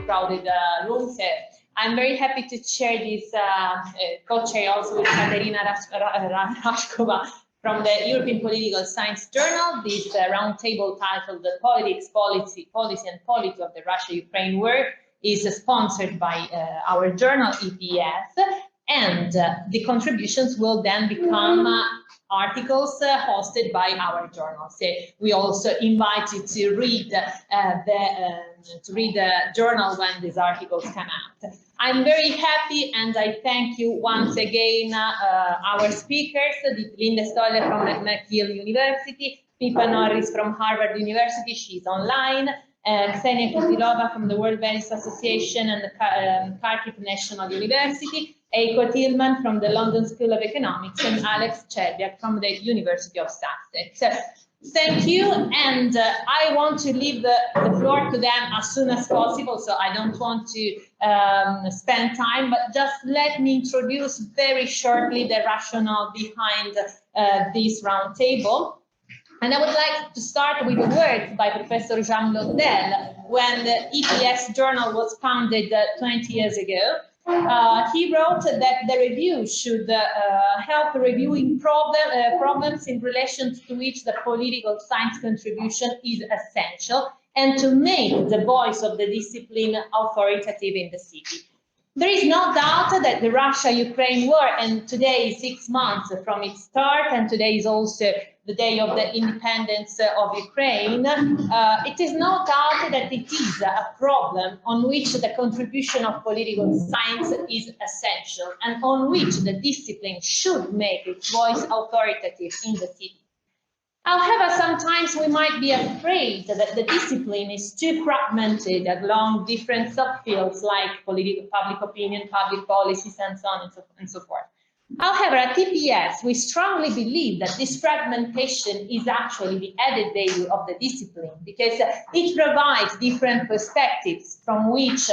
crowded room. So I'm very happy to chair this co-chair also with Ekaterina Rashkova from the European Political Science Journal. This roundtable titled "The Politics, Policy, and Polity of the Russia-Ukraine War" is sponsored by our journal EPS, and the contributions will then become articles hosted by our journal. So we also invite you to read the journal when these articles come out. I'm very happy, and I thank you once again our speakers, Dietlind Stolle from McGill University, Pippa Norris from Harvard University, she's online, Kseniya Kizilova from the World Venice Association and the Kharkiv National University, Eiko Thielemann from the London School of Economics, and Aleks Szczerbiak from the University of Sussex. Thank you, and I want to leave the floor to them as soon as possible, so I don't want to spend time, but just let me introduce very shortly the rationale behind this roundtable. And I would like to start with a word by Professor Jean Lodel. When the EPS journal was founded 20 years ago, he wrote that the review should help reviewing problems in relation to which the political science contribution is essential, and to make the voice of the discipline authoritative in the city. There is no doubt that the Russia-Ukraine war, and today is 6 months from its start, and today is also the day of the independence of Ukraine, it is no doubt that it is a problem on which the contribution of political science is essential, and on which the discipline should make its voice authoritative in the city. However, sometimes we might be afraid that the discipline is too fragmented along different subfields like political, public opinion, public policies, and so on and so forth. However, at EPS, we strongly believe that this fragmentation is actually the added value of the discipline, because it provides different perspectives from which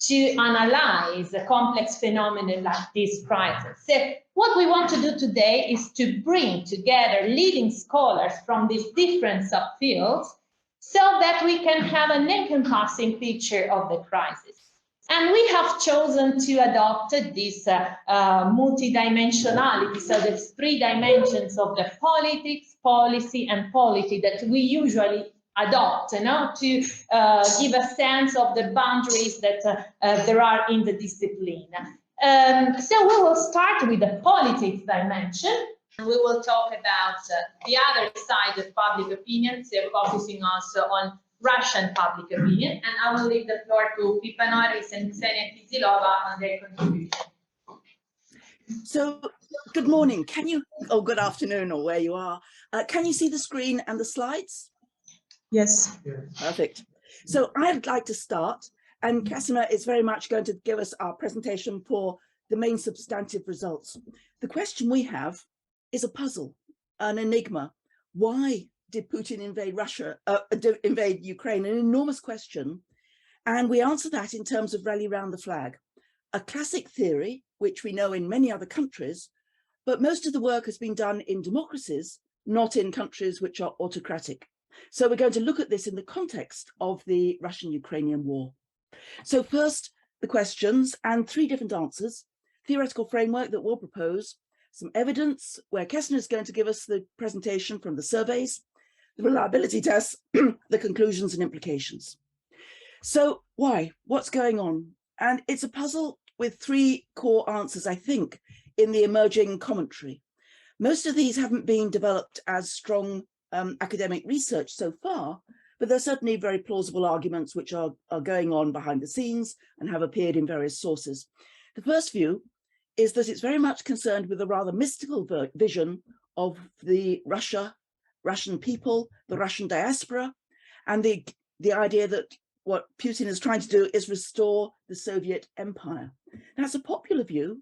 to analyze a complex phenomenon like this crisis. So what we want to do today is to bring together leading scholars from these different subfields so that we can have an encompassing picture of the crisis. And we have chosen to adopt this multidimensionality, so there's 3 dimensions of the politics, policy, and polity that we usually adopt, to give a sense of the boundaries that there are in the discipline. So we will start with the politics dimension, and we will talk about the other side of public opinion, so focusing also on Russian public opinion, and I will leave the floor to Pippa Norris and Kseniya Kizilova on their contribution. So, good morning. Can you, or good afternoon, or where you are, can you see the screen and the slides? Yes. Perfect. So I'd like to start, and Kseniya is very much going to give us our presentation for the main substantive results. The question we have is a puzzle, an enigma. Why did Putin invade invade Ukraine? An enormous question. And we answer that in terms of rally round the flag, a classic theory, which we know in many other countries, but most of the work has been done in democracies, not in countries which are autocratic. So we're going to look at this in the context of the Russian-Ukrainian war. So first, the questions and 3 different answers, theoretical framework that we'll propose, some evidence where Kseniya is going to give us the presentation from the surveys, the reliability tests, the conclusions and implications. So why? What's going on? And it's a puzzle with 3 core answers, I think, in the emerging commentary. Most of these haven't been developed as strong academic research so far, but there are certainly very plausible arguments which are going on behind the scenes and have appeared in various sources. The first view is that it's very much concerned with a rather mystical vision of the Russian people, the Russian diaspora, and the idea that what Putin is trying to do is restore the Soviet empire. That's a popular view,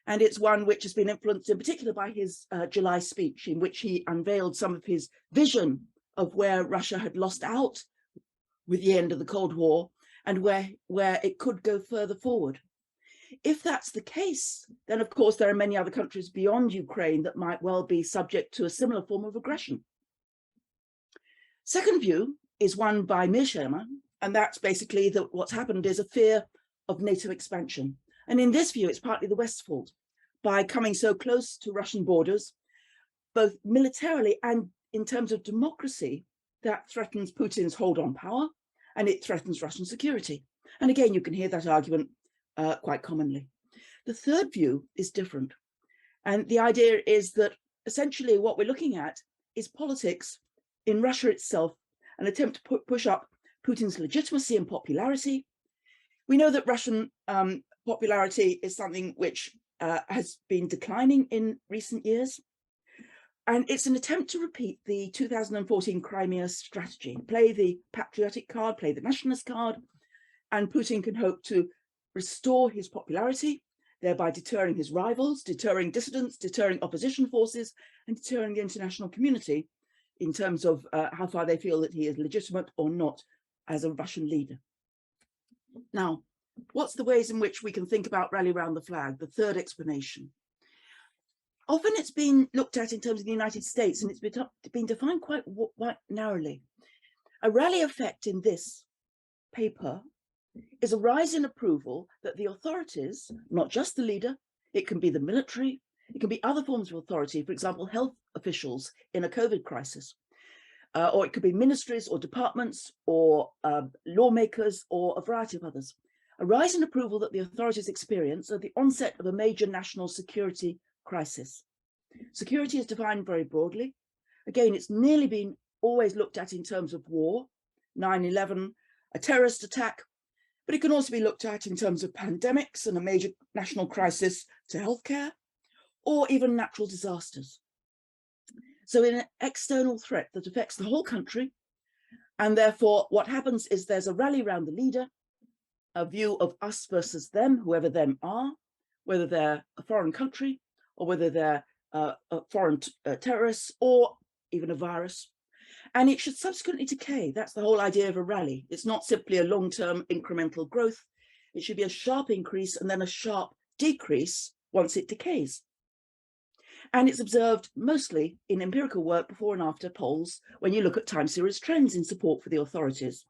and it's one which has been influenced in particular by his July speech, in which he unveiled some of his vision of where Russia had lost out with the end of the Cold War and where it could go further forward. If that's the case, then of course there are many other countries beyond Ukraine that might well be subject to a similar form of aggression. Second view is one by Mearsheimer, And that's basically that what's happened is a fear of NATO expansion. And in this view, it's partly the West's fault. By coming so close to Russian borders, both militarily and in terms of democracy, that threatens Putin's hold on power, and it threatens Russian security. And again, you can hear that argument quite commonly. The third view is different. And the idea is that essentially what we're looking at is politics in Russia itself, an attempt to push up Putin's legitimacy and popularity. We know that Russian popularity is something which has been declining in recent years. And it's an attempt to repeat the 2014 Crimea strategy, play the patriotic card, play the nationalist card, and Putin can hope to restore his popularity, thereby deterring his rivals, deterring dissidents, deterring opposition forces, and deterring the international community in terms of how far they feel that he is legitimate or not as a Russian leader. Now, what's the ways in which we can think about rally round the flag, the third explanation? Often it's been looked at in terms of the United States, and it's been defined quite narrowly. A rally effect in this paper is a rise in approval that the authorities, not just the leader, it can be the military, it can be other forms of authority, for example, health officials in a COVID crisis, or it could be ministries or departments or lawmakers or a variety of others. A rise in approval that the authorities experience at the onset of a major national security crisis. Security is defined very broadly. Again, it's nearly been always looked at in terms of war, 9/11, a terrorist attack, but it can also be looked at in terms of pandemics and a major national crisis to healthcare, or even natural disasters. So in an external threat that affects the whole country, and therefore what happens is there's a rally around the leader, a view of us versus them, whoever them are, whether they're a foreign country, or whether they're foreign terrorists, or even a virus. And it should subsequently decay. That's the whole idea of a rally. It's not simply a long-term incremental growth. It should be a sharp increase and then a sharp decrease once it decays. And it's observed mostly in empirical work before and after polls when you look at time series trends in support for the authorities.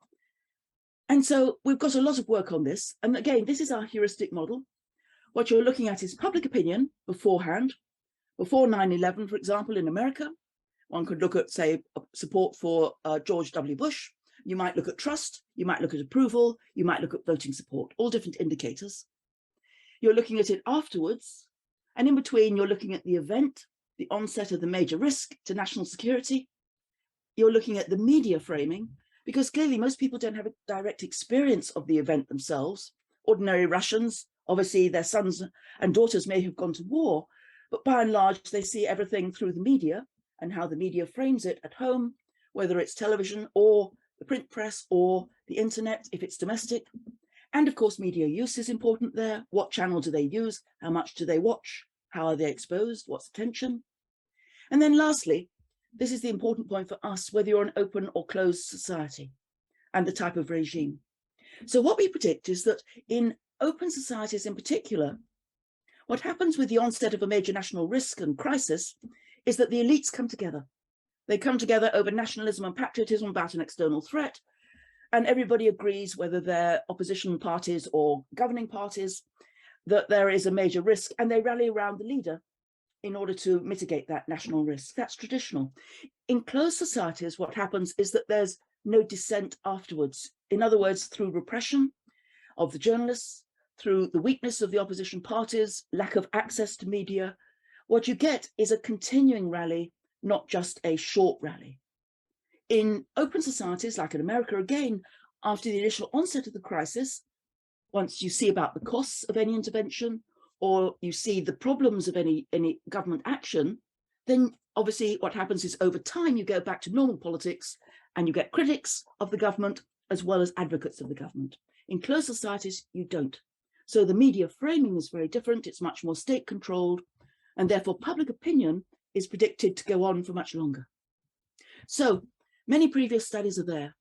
And so we've got a lot of work on this. And again, this is our heuristic model. What you're looking at is public opinion beforehand, before 9/11, for example, in America. One could look at, say, support for George W. Bush. You might look at trust, you might look at approval, you might look at voting support, all different indicators. You're looking at it afterwards, and in between, you're looking at the event, the onset of the major risk to national security. You're looking at the media framing, because clearly most people don't have a direct experience of the event themselves. Ordinary Russians, obviously their sons and daughters may have gone to war, but by and large, they see everything through the media and how the media frames it at home, whether it's television or the print press or the internet, if it's domestic. And of course, media use is important there. What channel do they use? How much do they watch? How are they exposed? What's attention? And then lastly, this is the important point for us, whether you're an open or closed society and the type of regime. So what we predict is that in open societies in particular, what happens with the onset of a major national risk and crisis is that the elites come together. They come together over nationalism and patriotism about an external threat, and everybody agrees, whether they're opposition parties or governing parties, that there is a major risk, and they rally around the leader in order to mitigate that national risk. That's traditional. In closed societies, what happens is that there's no dissent afterwards. In other words, through repression of the journalists, through the weakness of the opposition parties, lack of access to media, what you get is a continuing rally, not just a short rally. In open societies, like in America, again, after the initial onset of the crisis, once you see about the costs of any intervention, or you see the problems of any government action, then obviously what happens is over time, you go back to normal politics and you get critics of the government as well as advocates of the government. In closed societies, you don't. So the media framing is very different. It's much more state controlled, and therefore public opinion is predicted to go on for much longer. So many previous studies are there.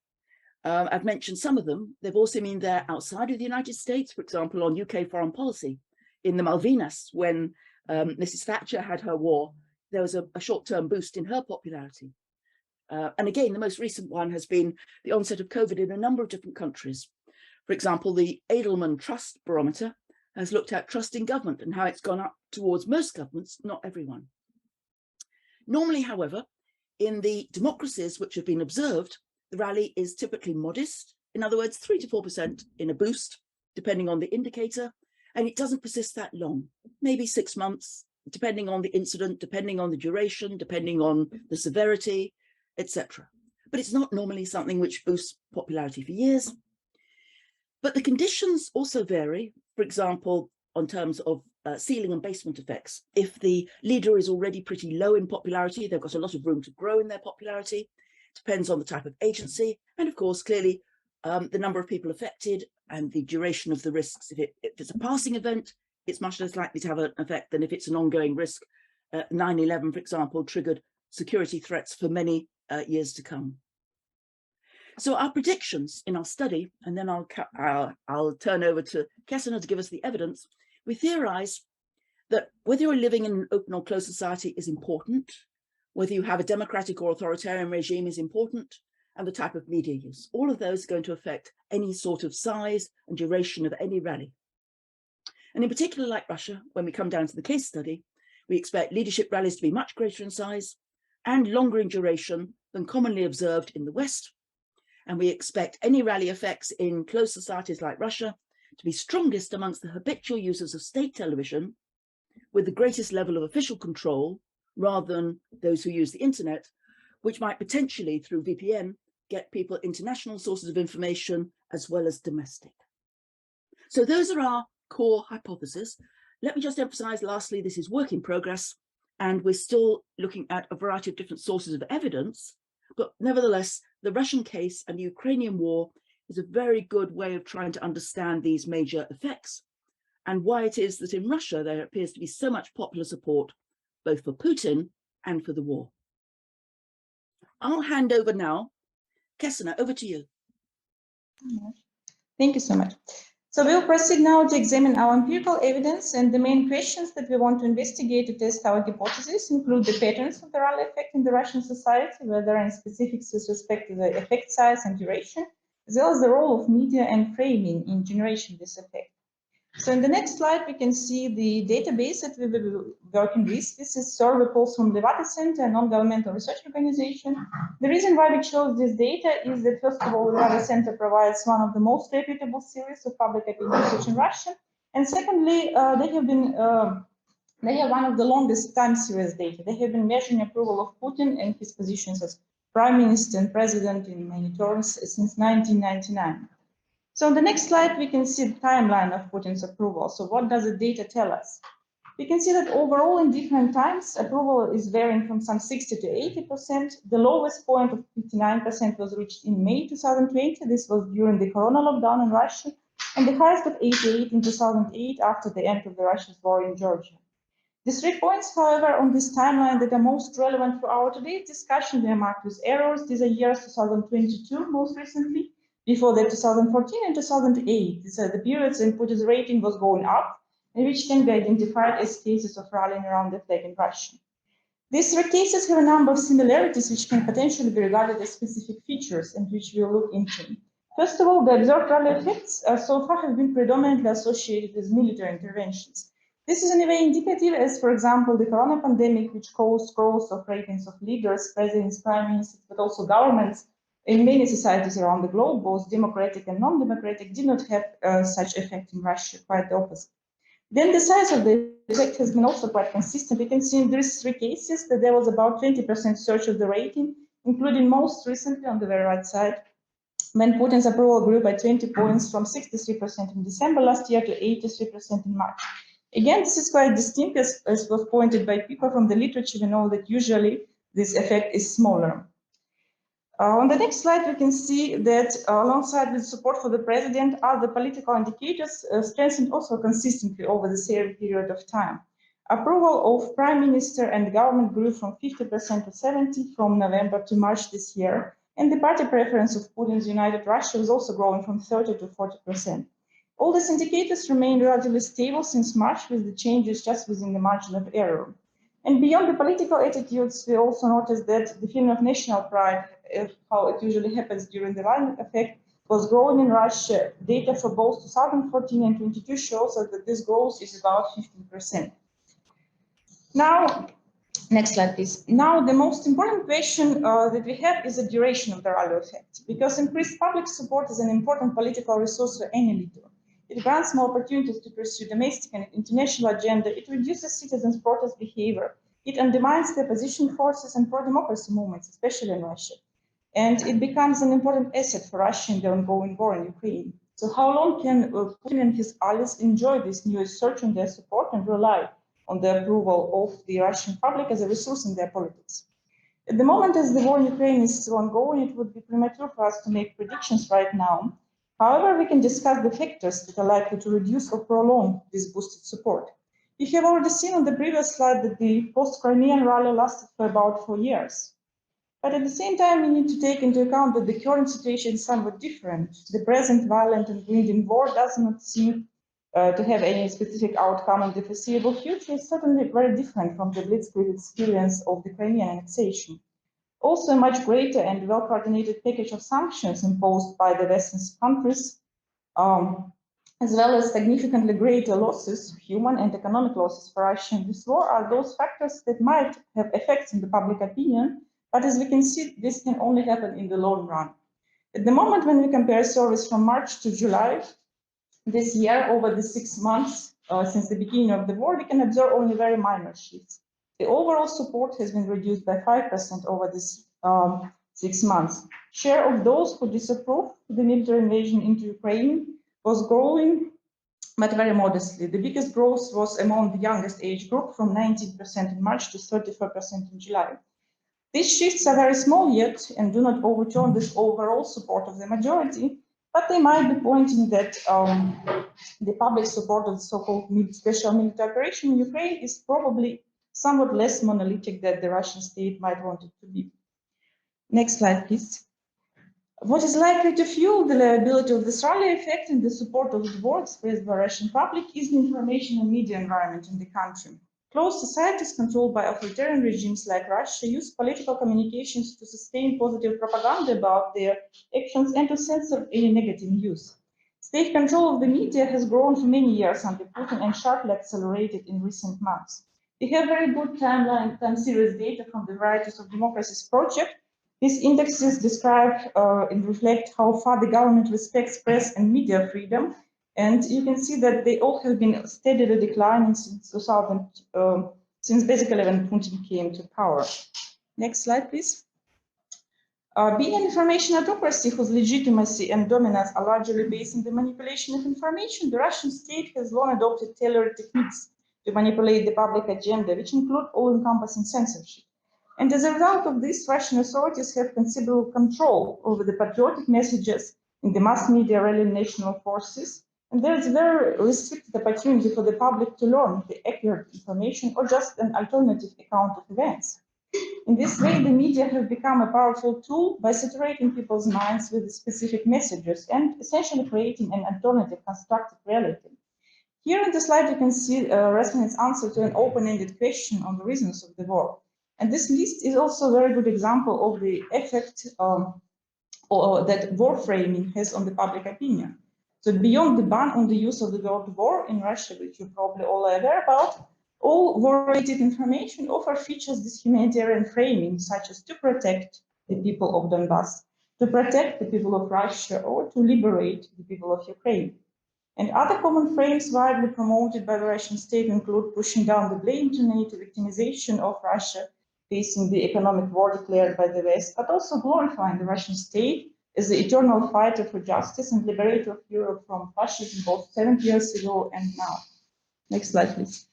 I've mentioned some of them. They've also been there outside of the United States, for example, on UK foreign policy. In the Malvinas, when Mrs. Thatcher had her war, there was a short-term boost in her popularity. And again, the most recent one has been the onset of COVID in a number of different countries. For example, the Edelman Trust Barometer has looked at trust in government and how it's gone up towards most governments, not everyone. Normally, however, in the democracies which have been observed, the rally is typically modest. In other words, 3 to 4% in a boost, depending on the indicator, and it doesn't persist that long, maybe 6 months, depending on the incident, depending on the duration, depending on the severity, etc. But it's not normally something which boosts popularity for years. But the conditions also vary, for example, on terms of ceiling and basement effects. If the leader is already pretty low in popularity, they've got a lot of room to grow in their popularity. Depends on the type of agency. And of course, clearly, the number of people affected and the duration of the risks. If it's a passing event, it's much less likely to have an effect than if it's an ongoing risk. 9/11, for example, triggered security threats for many years to come. So our predictions in our study, and then I'll turn over to Kseniya to give us the evidence. We theorize that whether you're living in an open or closed society is important, whether you have a democratic or authoritarian regime is important, and the type of media use. All of those are going to affect any sort of size and duration of any rally. And in particular, like Russia, when we come down to the case study, we expect leadership rallies to be much greater in size and longer in duration than commonly observed in the West. And we expect any rally effects in closed societies like Russia to be strongest amongst the habitual users of state television, with the greatest level of official control, rather than those who use the internet, which might potentially, through VPN, get people international sources of information as well as domestic. So those are our core hypotheses. Let me just emphasize, lastly, this is work in progress, and we're still looking at a variety of different sources of evidence, but nevertheless, the Russian case and the Ukrainian war is a very good way of trying to understand these major effects and why it is that in Russia there appears to be so much popular support both for Putin and for the war. I'll hand over now. Kseniya, over to you. Thank you so much. So we'll proceed now to examine our empirical evidence, and the main questions that we want to investigate to test our hypothesis include the patterns of the rally effect in the Russian society, whether any specifics with respect to the effect size and duration, as well as the role of media and framing in generating this effect. So in the next slide, we can see the database that we will be working with. This is survey polls from Levada Center, a non-governmental research organization. The reason why we chose this data is that, first of all, Levada Center provides one of the most reputable series of public opinion research in Russia. And secondly, they have one of the longest time series data. They have been measuring approval of Putin and his positions as prime minister and president in many terms since 1999. So on the next slide, we can see the timeline of Putin's approval. So what does the data tell us? We can see that overall in different times, approval is varying from some 60 to 80%. The lowest point of 59% was reached in May 2020. This was during the corona lockdown in Russia. And the highest of 88 in 2008 after the end of the Russian war in Georgia. The 3 points, however, on this timeline that are most relevant for our today's discussion, they are marked with errors. These are years 2022 most recently. Before that, 2014 and 2008, these are the periods in Putin's rating was going up, and which can be identified as cases of rallying around the flag in Russia. These 3 cases have a number of similarities which can potentially be regarded as specific features and which we'll look into. First of all, the observed rally effects so far have been predominantly associated with military interventions. This is in a way indicative as, for example, the corona pandemic, which caused growth of ratings of leaders, presidents, prime ministers, but also governments, in many societies around the globe, both democratic and non-democratic, did not have such effect in Russia, quite the opposite. Then the size of the effect has been also quite consistent. You can see in these 3 cases that there was about 20% surge of the rating, including most recently on the very right side, when Putin's approval grew by 20 points from 63% in December last year to 83% in March. Again, this is quite distinct, as was pointed by Pippa from the literature. We know that usually this effect is smaller. On the next slide, we can see that alongside with support for the president, other political indicators strengthened also consistently over the same period of time. Approval of prime minister and government grew from 50% to 70% from November to March this year, and the party preference of Putin's United Russia was also growing from 30% to 40%. All these indicators remained relatively stable since March, with the changes just within the margin of error. And beyond the political attitudes, we also noticed that the feeling of national pride, how it usually happens during the violent effect, was growing in Russia. Data for both 2014 and 22 shows us that this growth is about 15%. Now, next slide, please. Now, the most important question that we have is the duration of the rally effect, because increased public support is an important political resource for any leader. It grants more opportunities to pursue domestic and international agenda. It reduces citizens' protest behavior. It undermines the opposition forces and pro-democracy movements, especially in Russia. And it becomes an important asset for Russia in the ongoing war in Ukraine. So how long can Putin and his allies enjoy this new surge in their support and rely on the approval of the Russian public as a resource in their politics? At the moment, as the war in Ukraine is still ongoing, it would be premature for us to make predictions right now. However, we can discuss the factors that are likely to reduce or prolong this boosted support. You have already seen on the previous slide that the post-Crimean rally lasted for about 4 years. But at the same time, we need to take into account that the current situation is somewhat different. The present violent and bleeding war does not seem to have any specific outcome in the foreseeable future. It's certainly very different from the blitzkrieg experience of the Crimean annexation. Also, a much greater and well-coordinated package of sanctions imposed by the Western countries, as well as significantly greater losses, human and economic losses for Russia in this war, are those factors that might have effects in the public opinion. But as we can see, this can only happen in the long run. At the moment, when we compare surveys from March to July this year, over the 6 months since the beginning of the war, we can observe only very minor shifts. The overall support has been reduced by 5% over this 6 months. Share of those who disapprove the military invasion into Ukraine was growing, but very modestly. The biggest growth was among the youngest age group, from 19% in March to 34% in July. These shifts are very small yet and do not overturn this overall support of the majority, but they might be pointing that the public support of the so-called special military operation in Ukraine is probably somewhat less monolithic than the Russian state might want it to be. Next slide, please. What is likely to fuel the liability of this rally effect and the support of the war expressed by Russian public is the information and media environment in the country. Closed societies controlled by authoritarian regimes like Russia use political communications to sustain positive propaganda about their actions and to censor any negative news. State control of the media has grown for many years under Putin and sharply accelerated in recent months. We have very good time series data from the Varieties of Democracies project. These indexes describe and reflect how far the government respects press and media freedom. And you can see that they all have been steadily declining since since basically when Putin came to power. Next slide, please. Being an information autocracy whose legitimacy and dominance are largely based on the manipulation of information, the Russian state has long adopted tailored techniques to manipulate the public agenda, which include all-encompassing censorship. And as a result of this, Russian authorities have considerable control over the patriotic messages in the mass media rallying national forces. And there is a very restricted opportunity for the public to learn the accurate information or just an alternative account of events. In this way, the media have become a powerful tool by saturating people's minds with specific messages and essentially creating an alternative constructed reality. Here in the slide, you can see a respondent's answer to an open-ended question on the reasons of the war. And this list is also a very good example of the effect that war framing has on the public opinion. So beyond the ban on the use of the word war in Russia, which you probably all are aware about, all war-related information often features this humanitarian framing, such as to protect the people of Donbass, to protect the people of Russia, or to liberate the people of Ukraine. And other common frames widely promoted by the Russian state include pushing down the blame to NATO, victimization of Russia, facing the economic war declared by the West, but also glorifying the Russian state as the eternal fighter for justice and liberator of Europe from fascism, both 70 years ago and now. Next slide, please.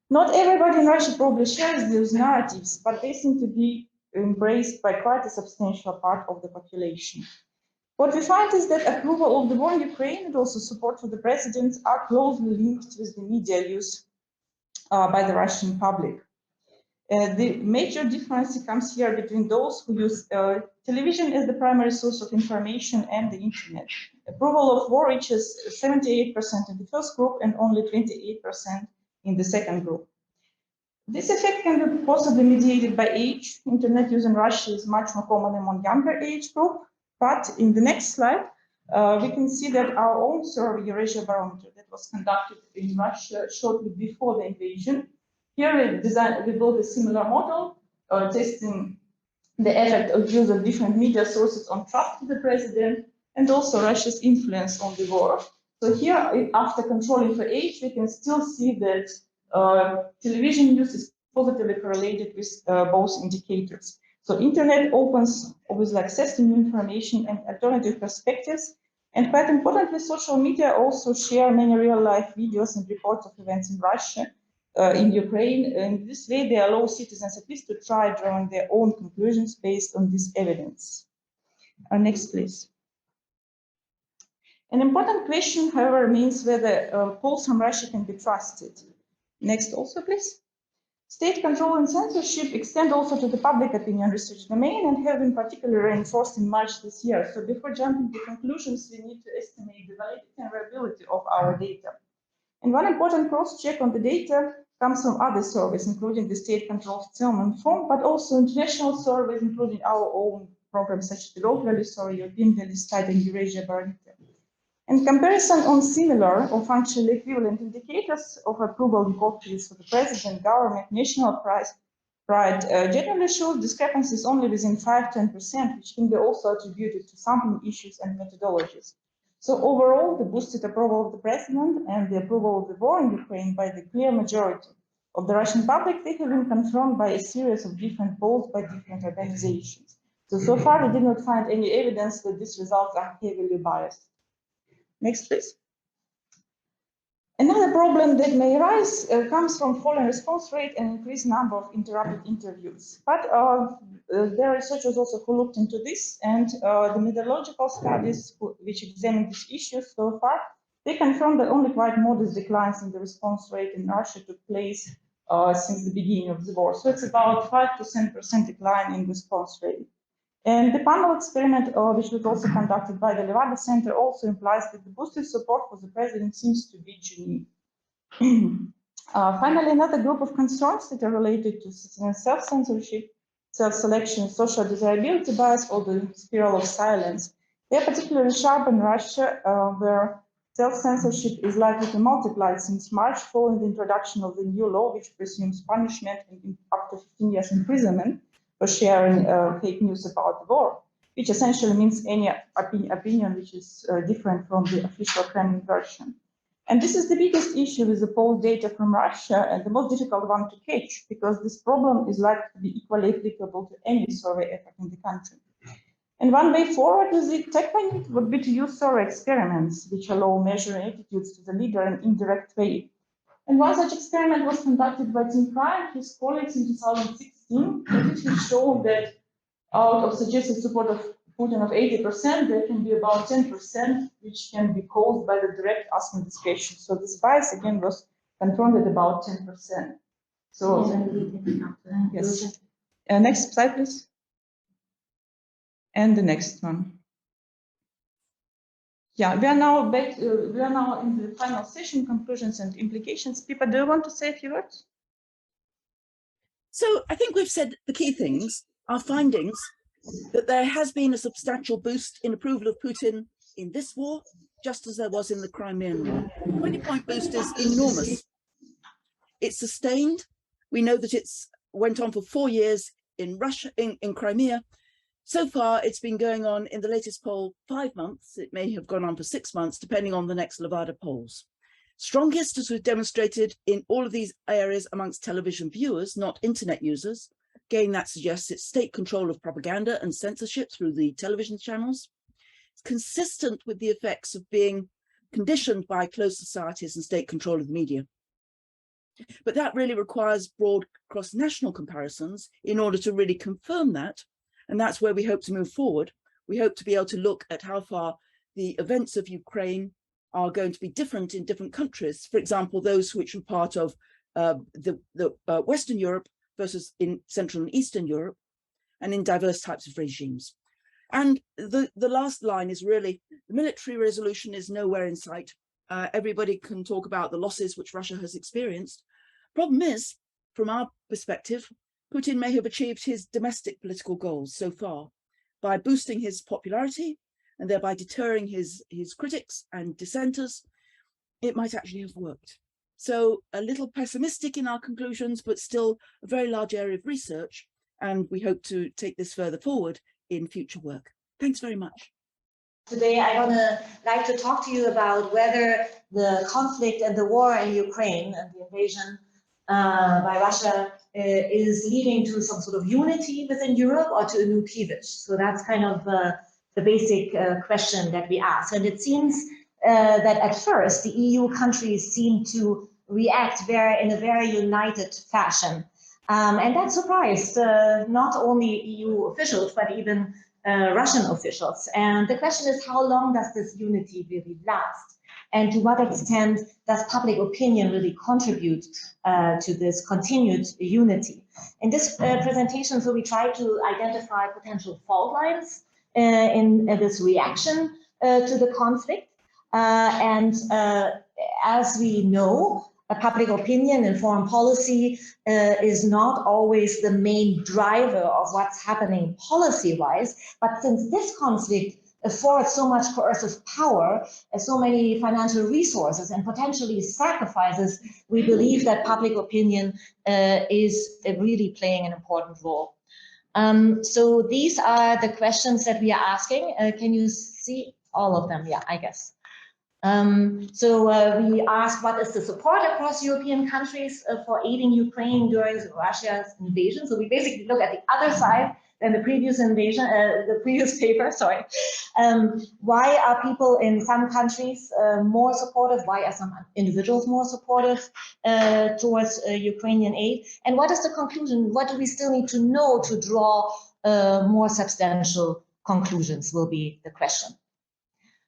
Not everybody in Russia probably shares those narratives, but they seem to be embraced by quite a substantial part of the population. What we find is that approval of the war in Ukraine and also support for the president are closely linked with the media use by the Russian public. The major difference comes here between those who use television as the primary source of information and the internet. Approval of war reaches 78% in the first group and only 28% in the second group. This effect can be possibly mediated by age. Internet use in Russia is much more common among younger age group. But in the next slide, we can see that our own survey, Eurasia Barometer, that was conducted in Russia shortly before the invasion. Here we built a similar model, testing the effect of use of different media sources on trust of the president and also Russia's influence on the war. So here, after controlling for age, we can still see that television use is positively correlated with both indicators. So internet opens obviously access to new information and alternative perspectives. And quite importantly, social media also share many real-life videos and reports of events in Russia, in Ukraine. In this way, they allow citizens at least to try drawing their own conclusions based on this evidence. Next, please. An important question, however, remains whether polls from Russia can be trusted. Next also, please. State control and censorship extend also to the public opinion research domain and have been particularly reinforced in March this year. So before jumping to conclusions, we need to estimate the validity and reliability of our data. And one important cross-check on the data comes from other surveys, including the state control Thielemann form, but also international surveys, including our own programs such as the Global Value Survey, European Value Study, and Eurasia Barometer. And comparison on similar or functionally equivalent indicators of approval and confidence for the president, government, national pride generally show discrepancies only within 5–10%, which can be also attributed to sampling issues and methodologies. So overall, the boosted approval of the president and the approval of the war in Ukraine by the clear majority of the Russian public, they have been confirmed by a series of different polls by different organizations. So far, we did not find any evidence that these results are heavily biased. Next, please. Another problem that may arise comes from falling response rate and increased number of interrupted interviews. But there are researchers also who looked into this, and the methodological studies which examined this issue so far, they confirmed that only quite modest declines in the response rate in Russia took place since the beginning of the war. So it's about 5–7% decline in response rate. And the panel experiment, which was also conducted by the Levada Center, also implies that the boosted support for the president seems to be genuine. Finally, another group of concerns that are related to self-censorship, self-selection, social desirability bias, or the spiral of silence. They are particularly sharp in Russia, where self-censorship is likely to multiply since March following the introduction of the new law, which presumes punishment and up to 15 years imprisonment for sharing fake news about the war, which essentially means any opinion which is different from the official Kremlin version. And this is the biggest issue with the poll data from Russia and the most difficult one to catch, because this problem is likely to be equally applicable to any survey effort in the country. And one way forward with the technique would be to use survey experiments, which allow measuring attitudes to the leader in an indirect way. And one such experiment was conducted by Tim Fry and his colleagues in 2016, in which we showed that out of suggested support of Putin of 80%, there can be about 10% which can be caused by the direct asking this question. So this bias again was confirmed at about 10%. So yes. Next slide, please. And the next one. Yeah, we are now back. We are now in the final session, conclusions and implications. Pippa, do you want to say a few words? So I think we've said the key things, our findings, that there has been a substantial boost in approval of Putin in this war, just as there was in the Crimean War. 20-point boost is enormous. It's sustained. We know that it's went on for 4 years in Russia, in Crimea. So far, it's been going on in the latest poll 5 months. It may have gone on for 6 months, depending on the next Levada polls. Strongest, as we've demonstrated, in all of these areas amongst television viewers, not internet users. Again, that suggests it's state control of propaganda and censorship through the television channels. It's consistent with the effects of being conditioned by closed societies and state control of the media. But that really requires broad cross-national comparisons in order to really confirm that. And that's where we hope to move forward. We hope to be able to look at how far the events of Ukraine are going to be different in different countries. For example, those which were part of Western Europe versus in Central and Eastern Europe, and in diverse types of regimes. And the last line is really, the military resolution is nowhere in sight. Everybody can talk about the losses which Russia has experienced. Problem is, from our perspective, Putin may have achieved his domestic political goals so far by boosting his popularity and thereby deterring his critics and dissenters. It might actually have worked. So a little pessimistic in our conclusions, but still a very large area of research. And we hope to take this further forward in future work. Thanks very much. Today, I'm gonna like to talk to you about whether the conflict and the war in Ukraine and the invasion by Russia is leading to some sort of unity within Europe or to a new cleavage. So that's kind of the basic question that we ask. And it seems that at first the EU countries seem to react in a very united fashion. And that surprised not only EU officials, but even Russian officials. And the question is, how long does this unity really last? And to what extent does public opinion really contribute to this continued unity? In this presentation, so we try to identify potential fault lines in this reaction to the conflict. As we know, public opinion and foreign policy is not always the main driver of what's happening policy-wise. But since this conflict affords so much coercive power, so many financial resources, and potentially sacrifices, we believe that public opinion is really playing an important role. So these are the questions that we are asking. Can you see all of them? Yeah, I guess. We asked, what is the support across European countries for aiding Ukraine during Russia's invasion? So we basically look at the other side than the previous invasion, the previous paper, sorry. Why are people in some countries more supportive? Why are some individuals more supportive towards Ukrainian aid? And what is the conclusion? What do we still need to know to draw more substantial conclusions will be the question.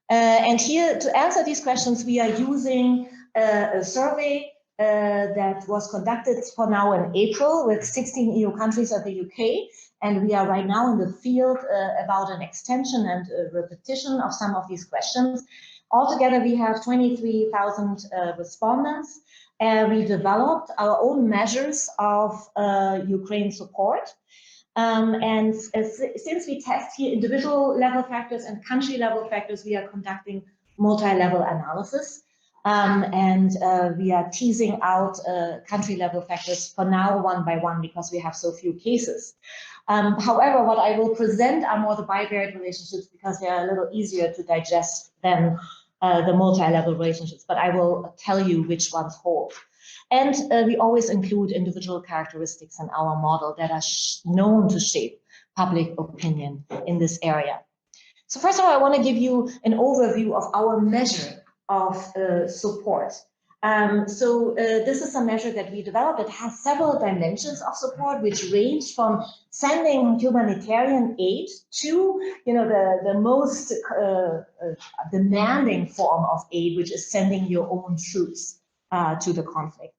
And here, to answer these questions, we are using a survey that was conducted for now in April with 16 EU countries and the UK. And we are right now in the field about an extension and a repetition of some of these questions. Altogether, we have 23,000 respondents. We developed our own measures of Ukraine support. Since we test here individual level factors and country level factors, we are conducting multi-level analysis. We are teasing out country level factors for now one by one because we have so few cases. However, what I will present are more the bivariate relationships because they are a little easier to digest than the multi-level relationships, but I will tell you which ones hold. And we always include individual characteristics in our model that are known to shape public opinion in this area. So first of all, I want to give you an overview of our measure of support. This is a measure that we developed. It has several dimensions of support, which range from sending humanitarian aid to, the most demanding form of aid, which is sending your own troops to the conflict,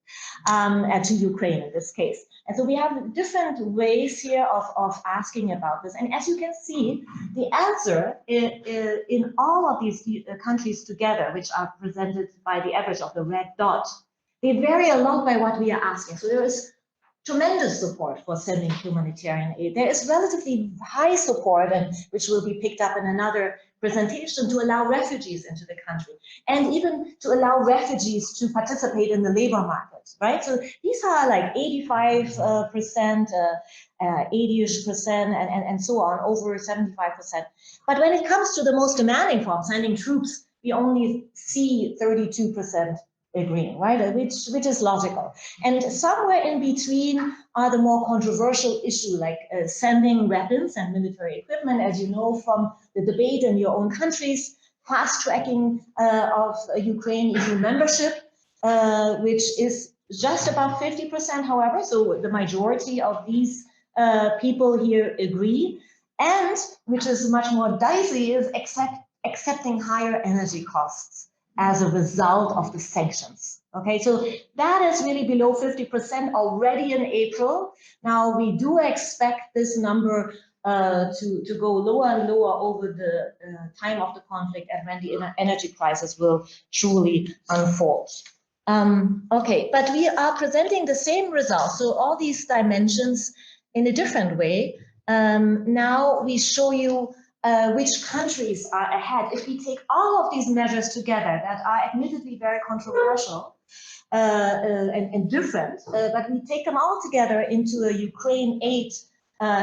to Ukraine in this case. And so we have different ways here of asking about this. And as you can see, the answer in all of these countries together, which are presented by the average of the red dot, they vary a lot by what we are asking. So there is tremendous support for sending humanitarian aid. There is relatively high support, and which will be picked up in another presentation, to allow refugees into the country, and even to allow refugees to participate in the labor market, right? So these are like 85%, 80-ish%, and so on, over 75%. But when it comes to the most demanding form, sending troops, we only see 32% agreeing, right? Which is logical. And somewhere in between are the more controversial issue, like sending weapons and military equipment, as you know from the debate in your own countries, fast tracking of Ukraine EU membership, which is just about 50%, however, so the majority of these people here agree, and which is much more dicey is accepting higher energy costs as a result of the sanctions. Okay, so that is really below 50% already in April. Now we do expect this number to go lower and lower over the time of the conflict and when the energy crisis will truly unfold. Okay, but we are presenting the same results. So all these dimensions in a different way. Now we show you which countries are ahead. If we take all of these measures together that are admittedly very controversial and different, but we take them all together into a Ukraine aid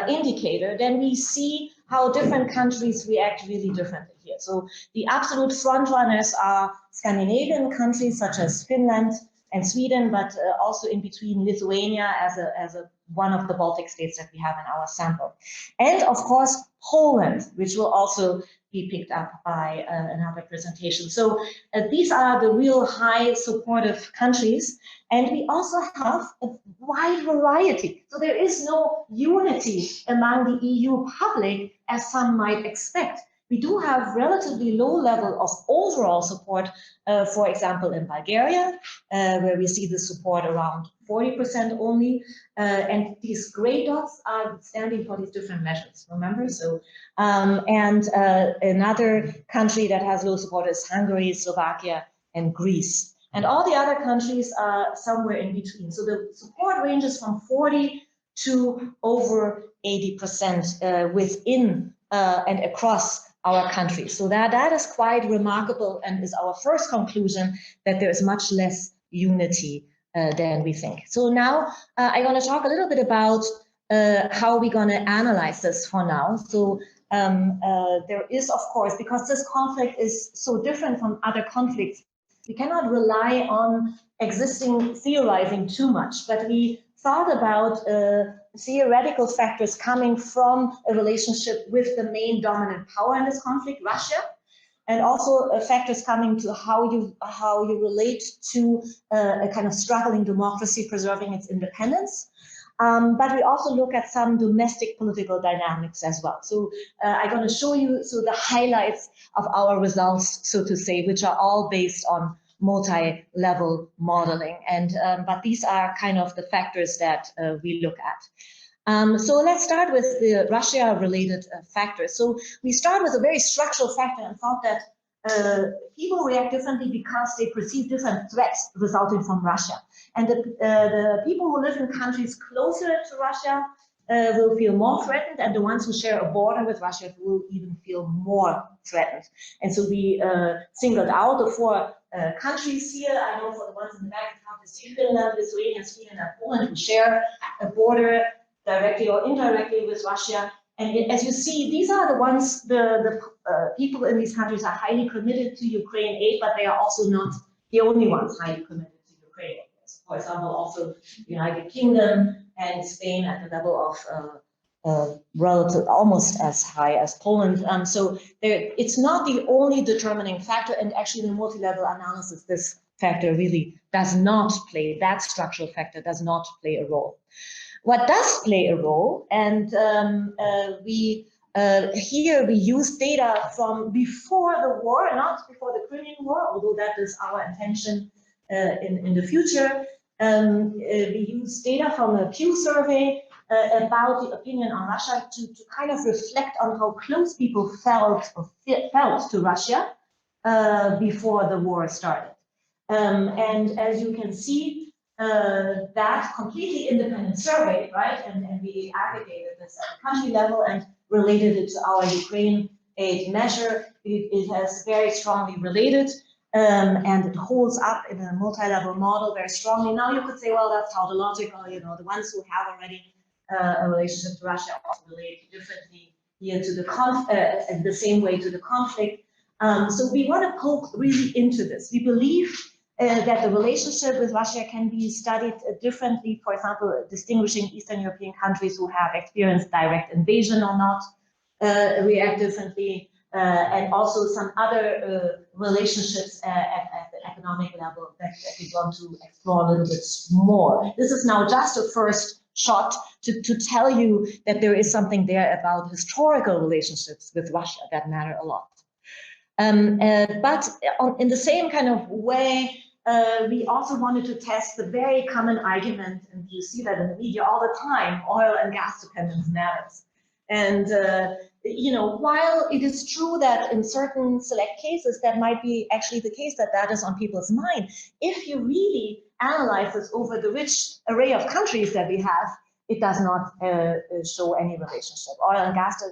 indicator, then we see how different countries react really differently here. So the absolute front runners are Scandinavian countries such as Finland and Sweden, but also in between Lithuania as one of the Baltic states that we have in our sample. And of course, Poland, which will also be picked up by another presentation. So these are the real high supportive countries. And we also have a wide variety. So there is no unity among the EU public as some might expect. We do have relatively low level of overall support, for example, in Bulgaria, where we see the support around 40% only. And these gray dots are standing for these different measures, remember? So, another country that has low support is Hungary, Slovakia, and Greece. And all the other countries are somewhere in between. So the support ranges from 40 to over 80% within and across our country. So that is quite remarkable and is our first conclusion that there is much less unity than we think. So now I'm going to talk a little bit about how we're going to analyze this for now. So there is, of course, because this conflict is so different from other conflicts, we cannot rely on existing theorizing too much, but we thought about theoretical factors coming from a relationship with the main dominant power in this conflict, Russia, and also factors coming to how you relate to a kind of struggling democracy preserving its independence. But we also look at some domestic political dynamics as well. So I'm going to show you the highlights of our results, so to say, which are all based on multi-level modeling. And but these are kind of the factors that we look at. So let's start with the Russia-related factors. So we start with a very structural factor and thought that people react differently because they perceive different threats resulting from Russia. And the people who live in countries closer to Russia will feel more threatened, and the ones who share a border with Russia will even feel more threatened. And so we singled out the four countries here. I know for the ones in the back, you have Finland, Lithuania, Sweden, and Poland, who share a border directly or indirectly with Russia. And as you see, these are the ones, the people in these countries are highly committed to Ukraine aid, but they are also not the only ones highly committed to Ukraine aid. For example, also the United Kingdom and Spain at the level of relative, almost as high as Poland. So it's not the only determining factor, and actually in multi-level analysis, this factor really does not play, that structural factor does not play a role. What does play a role, and here we use data from before the war, not before the Crimean War, although that is our intention in the future. We use data from a Pew survey about the opinion on Russia to kind of reflect on how close people felt to Russia before the war started. And as you can see, that completely independent survey, right? And we aggregated this at the country level and related it to our Ukraine aid measure. It has very strongly related. And it holds up in a multi-level model very strongly. Now you could say, well, that's tautological, you know, the ones who have already a relationship to Russia also relate differently here to the in the same way to the conflict. So we want to poke really into this. We believe that the relationship with Russia can be studied differently, for example, distinguishing Eastern European countries who have experienced direct invasion or not react differently. And also some other relationships at the economic level that we want to explore a little bit more. This is now just a first shot to tell you that there is something there about historical relationships with Russia that matter a lot. But in the same kind of way, we also wanted to test the very common argument, and you see that in the media all the time, oil and gas dependence matters. And you know, while it is true that in certain select cases that might be actually the case that that is on people's mind, if you really analyze this over the rich array of countries that we have, it does not show any relationship. Oil and gas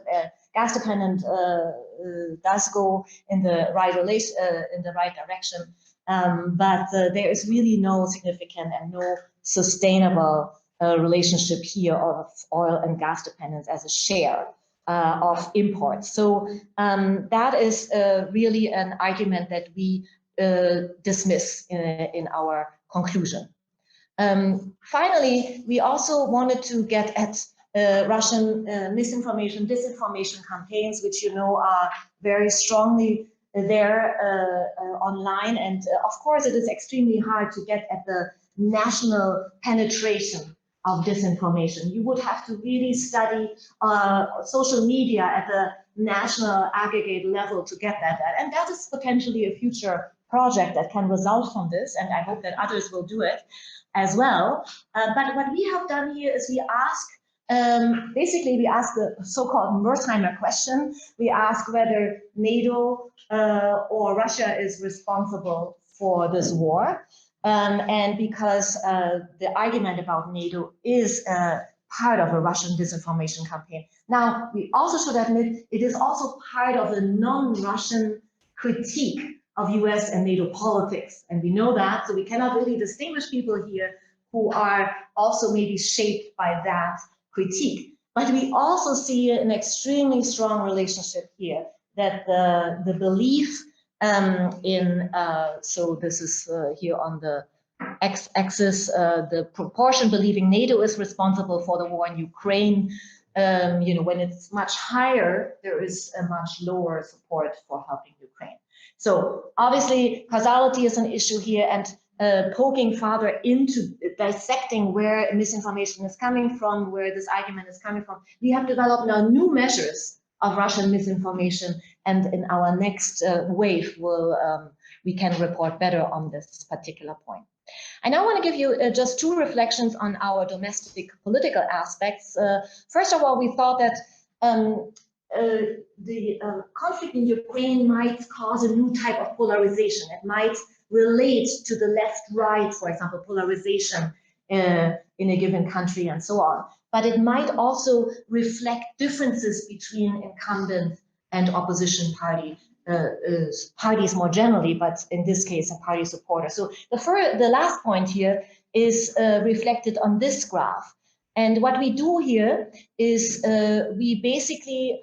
dependent does go in the right direction, but there is really no significant and no sustainable relationship here of oil and gas dependence as a share of imports. So that is really an argument that we dismiss in our conclusion. Finally, we also wanted to get at Russian misinformation, disinformation campaigns, which you know are very strongly there online. And of course, it is extremely hard to get at the national penetration of disinformation. You would have to really study social media at the national aggregate level to get that. And that is potentially a future project that can result from this. And I hope that others will do it as well. But what we have done here is we ask, basically we ask the so-called Wertheimer question. We ask whether NATO or Russia is responsible for this war. And because the argument about NATO is part of a Russian disinformation campaign. Now, we also should admit it is also part of a non-Russian critique of US and NATO politics. And we know that, so we cannot really distinguish people here who are also maybe shaped by that critique. But we also see an extremely strong relationship here, that the belief so this is here on the x-axis, the proportion believing NATO is responsible for the war in Ukraine. You know, when it's much higher, there is a much lower support for helping Ukraine. So obviously, causality is an issue here, and poking further into dissecting where misinformation is coming from, where this argument is coming from, we have developed now new measures of Russian misinformation, and in our next wave, we can report better on this particular point. I now want to give you just two reflections on our domestic political aspects. First of all, we thought that the conflict in Ukraine might cause a new type of polarization. It might relate to the left-right, for example, polarization in a given country and so on. But it might also reflect differences between incumbent and opposition parties more generally, but in this case, a party supporter. So the last point here is reflected on this graph. And what we do here is we basically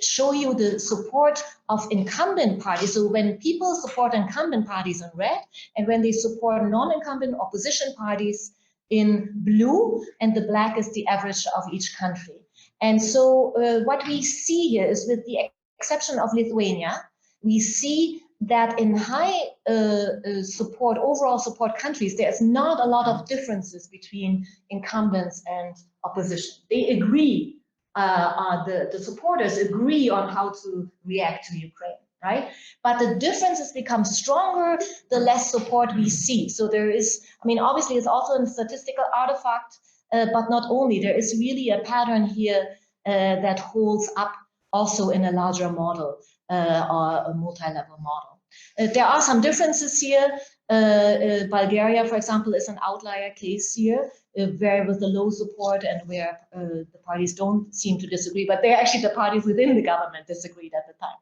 show you the support of incumbent parties. So when people support incumbent parties in red, and when they support non-incumbent opposition parties in blue, and the black is the average of each country. And so what we see here is, with the exception of Lithuania, we see that in high overall support countries, there's not a lot of differences between incumbents and opposition. They agree, the supporters agree on how to react to Ukraine, right? But the differences become stronger the less support we see. So there is, I mean, obviously it's also a statistical artifact, but not only, there is really a pattern here that holds up also in a larger model or a multi-level model. There are some differences here. Bulgaria, for example, is an outlier case here, where with the low support and where the parties don't seem to disagree, but they're actually the parties within the government disagreed at the time.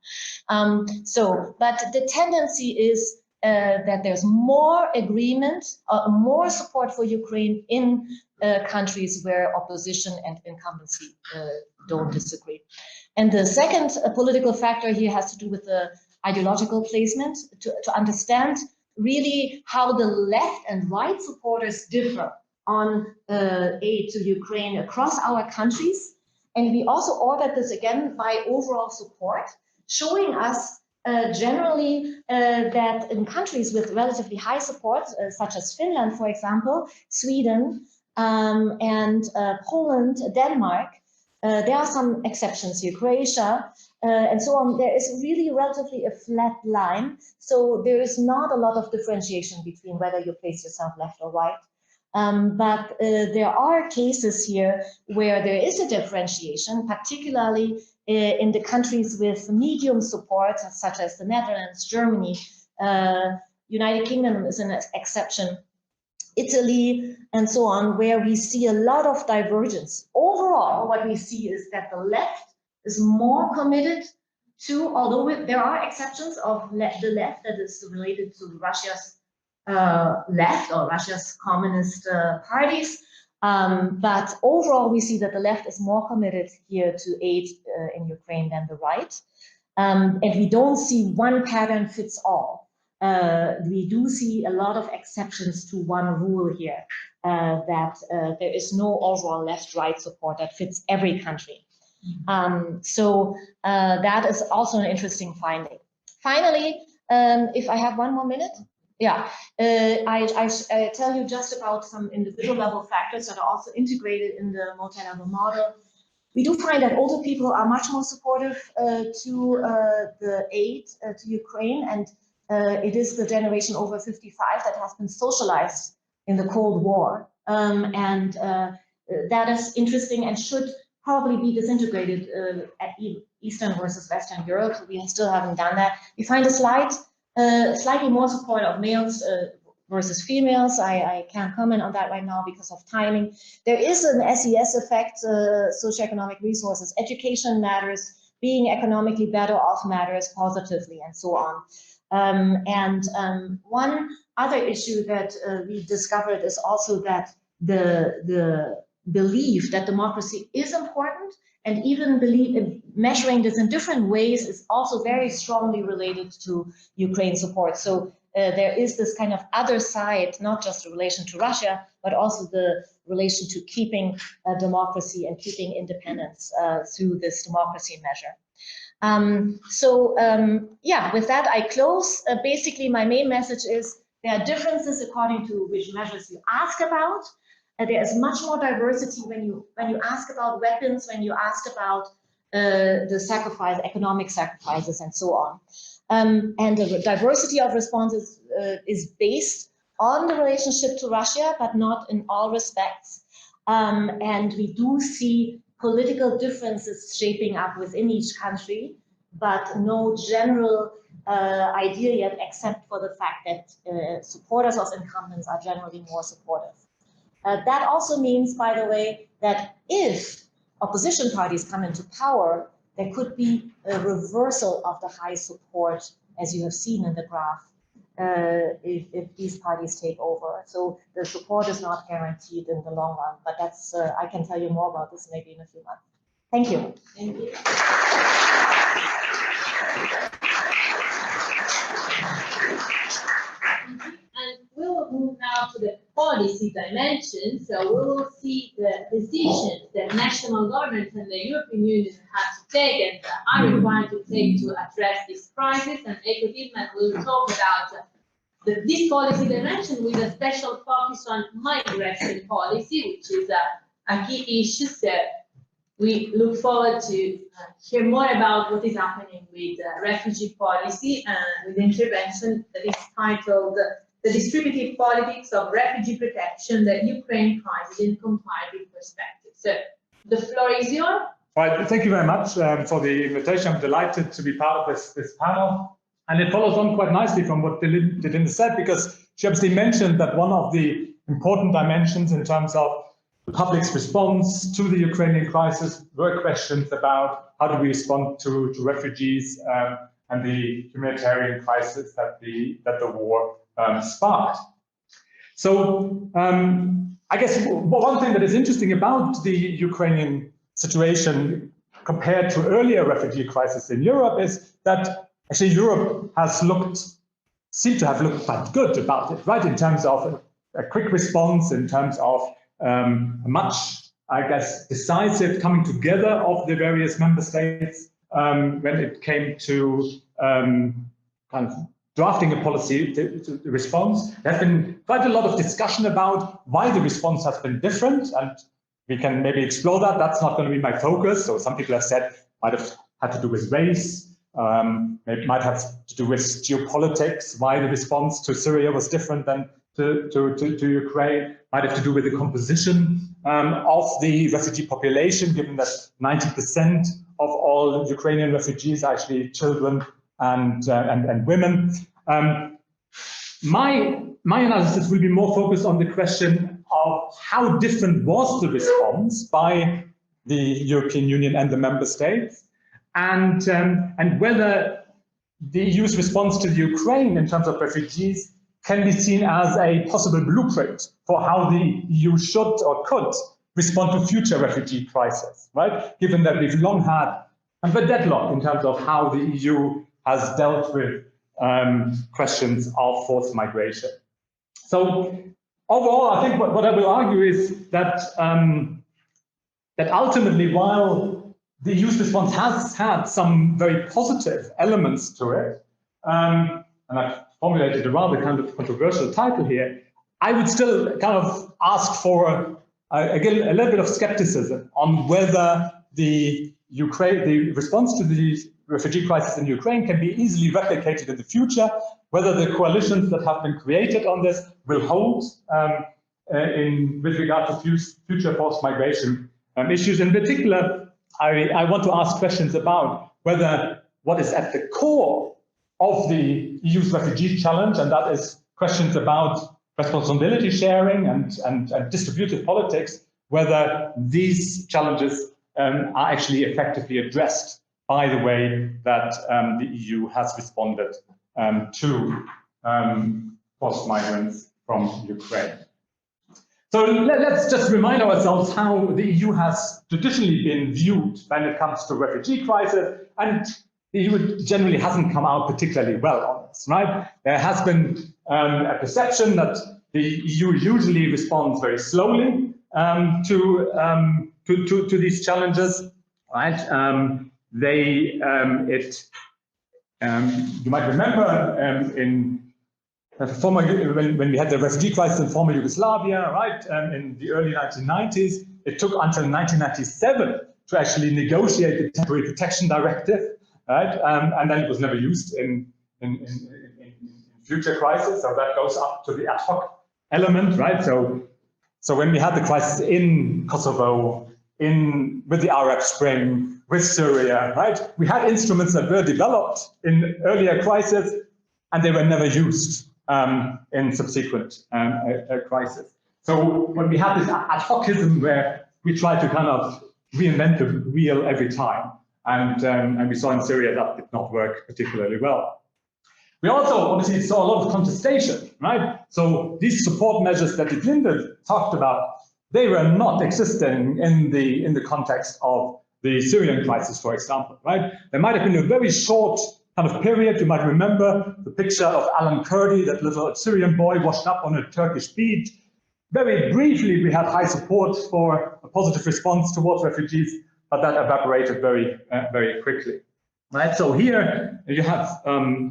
But the tendency is that there's more agreement, more support for Ukraine in countries where opposition and incumbency don't disagree. And the second political factor here has to do with the ideological placement, to understand really how the left and right supporters differ on aid to Ukraine across our countries. And we also ordered this again by overall support, showing us generally that in countries with relatively high support, such as Finland, for example, Sweden, and Poland, Denmark, there are some exceptions here, Croatia, and so on. There is really relatively a flat line. So there is not a lot of differentiation between whether you place yourself left or right. But there are cases here where there is a differentiation, particularly in the countries with medium support, such as the Netherlands, Germany, United Kingdom is an exception, Italy, and so on, where we see a lot of divergence. Overall, what we see is that the left is more committed to, although there are exceptions of the left that is related to Russia's left or Russia's communist parties, but overall we see that the left is more committed here to aid in Ukraine than the right, and we don't see one pattern fits all. We do see a lot of exceptions to one rule here, that there is no overall left-right support that fits every country. So that is also an interesting finding. Finally, if I have one more minute, yeah, I tell you just about some individual level factors that are also integrated in the multi-level model. We do find that older people are much more supportive to the aid to Ukraine, and it is the generation over 55 that has been socialized in the Cold War, and that is interesting and should probably be disintegrated at Eastern versus Western Europe. So we still haven't done that. We find a slightly more support of males versus females. I can't comment on that right now because of timing. There is an SES effect, socioeconomic resources, education matters, being economically better off matters positively, and so on. One other issue that we discovered is also that the belief that democracy is important, and even measuring this in different ways, is also very strongly related to Ukraine support. So there is this kind of other side, not just the relation to Russia, but also the relation to keeping democracy and keeping independence through this democracy measure. Yeah, with that I close. Basically, my main message is there are differences according to which measures you ask about. There is much more diversity when you ask about weapons, when you ask about the economic sacrifices, and so on. And the diversity of responses is based on the relationship to Russia, but not in all respects. And we do see political differences shaping up within each country, but no general idea yet, except for the fact that supporters of incumbents are generally more supportive. That also means, by the way, that if opposition parties come into power, there could be a reversal of the high support, as you have seen in the graph, if these parties take over. So the support is not guaranteed in the long run, but that's I can tell you more about this maybe in a few months. Thank you. Thank you. And we will move now to the policy dimension. So we will see the decisions that national governments and the European Union have to take and are required to take to address this crisis. And Ekaterina will talk about this policy dimension with a special focus on migration policy, which is a key issue. So we look forward to hear more about what is happening with refugee policy and with the intervention that is titled The Distributive Politics of Refugee Protection, the Ukraine Crisis in Comparative Perspective. So the floor is yours. All right, thank you very much for the invitation. I'm delighted to be part of this panel. And it follows on quite nicely from what Dietlind said, because she obviously mentioned that one of the important dimensions in terms of the public's response to the Ukrainian crisis were questions about how do we respond to refugees and the humanitarian crisis that the war sparked. So I guess one thing that is interesting about the Ukrainian situation compared to earlier refugee crises in Europe is that actually Europe seemed to have looked quite good about it, right? In terms of a quick response, in terms of much, I guess, decisive coming together of the various member states when it came to kind of drafting a policy to response. There's been quite a lot of discussion about why the response has been different, and we can maybe explore that. That's not going to be my focus. So some people have said might have had to do with race, it might have to do with geopolitics, why the response to Syria was different than to Ukraine, might have to do with the composition of the refugee population, given that 90% of all Ukrainian refugees are actually children and women. My analysis will be more focused on the question of how different was the response by the European Union and the member states, and whether the EU's response to the Ukraine in terms of refugees can be seen as a possible blueprint for how the EU should or could respond to future refugee crises, right? Given that we've long had a deadlock in terms of how the EU has dealt with questions of forced migration. So overall, I think what I will argue is that that ultimately, while the EU's response has had some very positive elements to it, and I've formulated a rather kind of controversial title here, I would still kind of ask for again a little bit of skepticism on whether the response to the refugee crisis in Ukraine can be easily replicated in the future, whether the coalitions that have been created on this will hold with regard to future forced migration issues. In particular, I want to ask questions about whether what is at the core of the EU's refugee challenge, and that is questions about responsibility sharing and distributive politics, whether these challenges are actually effectively addressed by the way that the EU has responded to forced migrants from Ukraine. So let's just remind ourselves how the EU has traditionally been viewed when it comes to refugee crisis, and the EU generally hasn't come out particularly well on this, right? There has been a perception that the EU usually responds very slowly to these challenges, right? You might remember when we had the refugee crisis in former Yugoslavia, right, in the early 1990s, it took until 1997 to actually negotiate the Temporary Protection Directive, right? And then it was never used in future crises, so that goes up to the ad hoc element, right? So when we had the crisis in Kosovo, with the Arab Spring, with Syria, right? We had instruments that were developed in earlier crises, and they were never used in subsequent crises. So when we had this ad hocism where we try to kind of reinvent the wheel every time, and we saw in Syria that did not work particularly well. We also obviously saw a lot of contestation, right? So these support measures that Dietlind talked about, they were not existing in the context of the Syrian crisis, for example, right? There might have been a very short kind of period. You might remember the picture of Alan Kurdi, that little Syrian boy washed up on a Turkish beach. Very briefly, we had high support for a positive response towards refugees, but that evaporated very quickly. Right, so here you have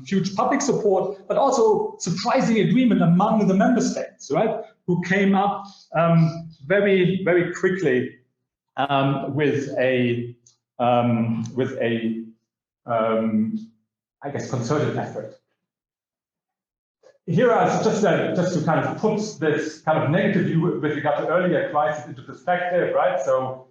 huge public support, but also surprising agreement among the member states, right, who came up very quickly with a I guess concerted effort. Here are just to kind of put this kind of negative view with regard to earlier crises into perspective, right? So.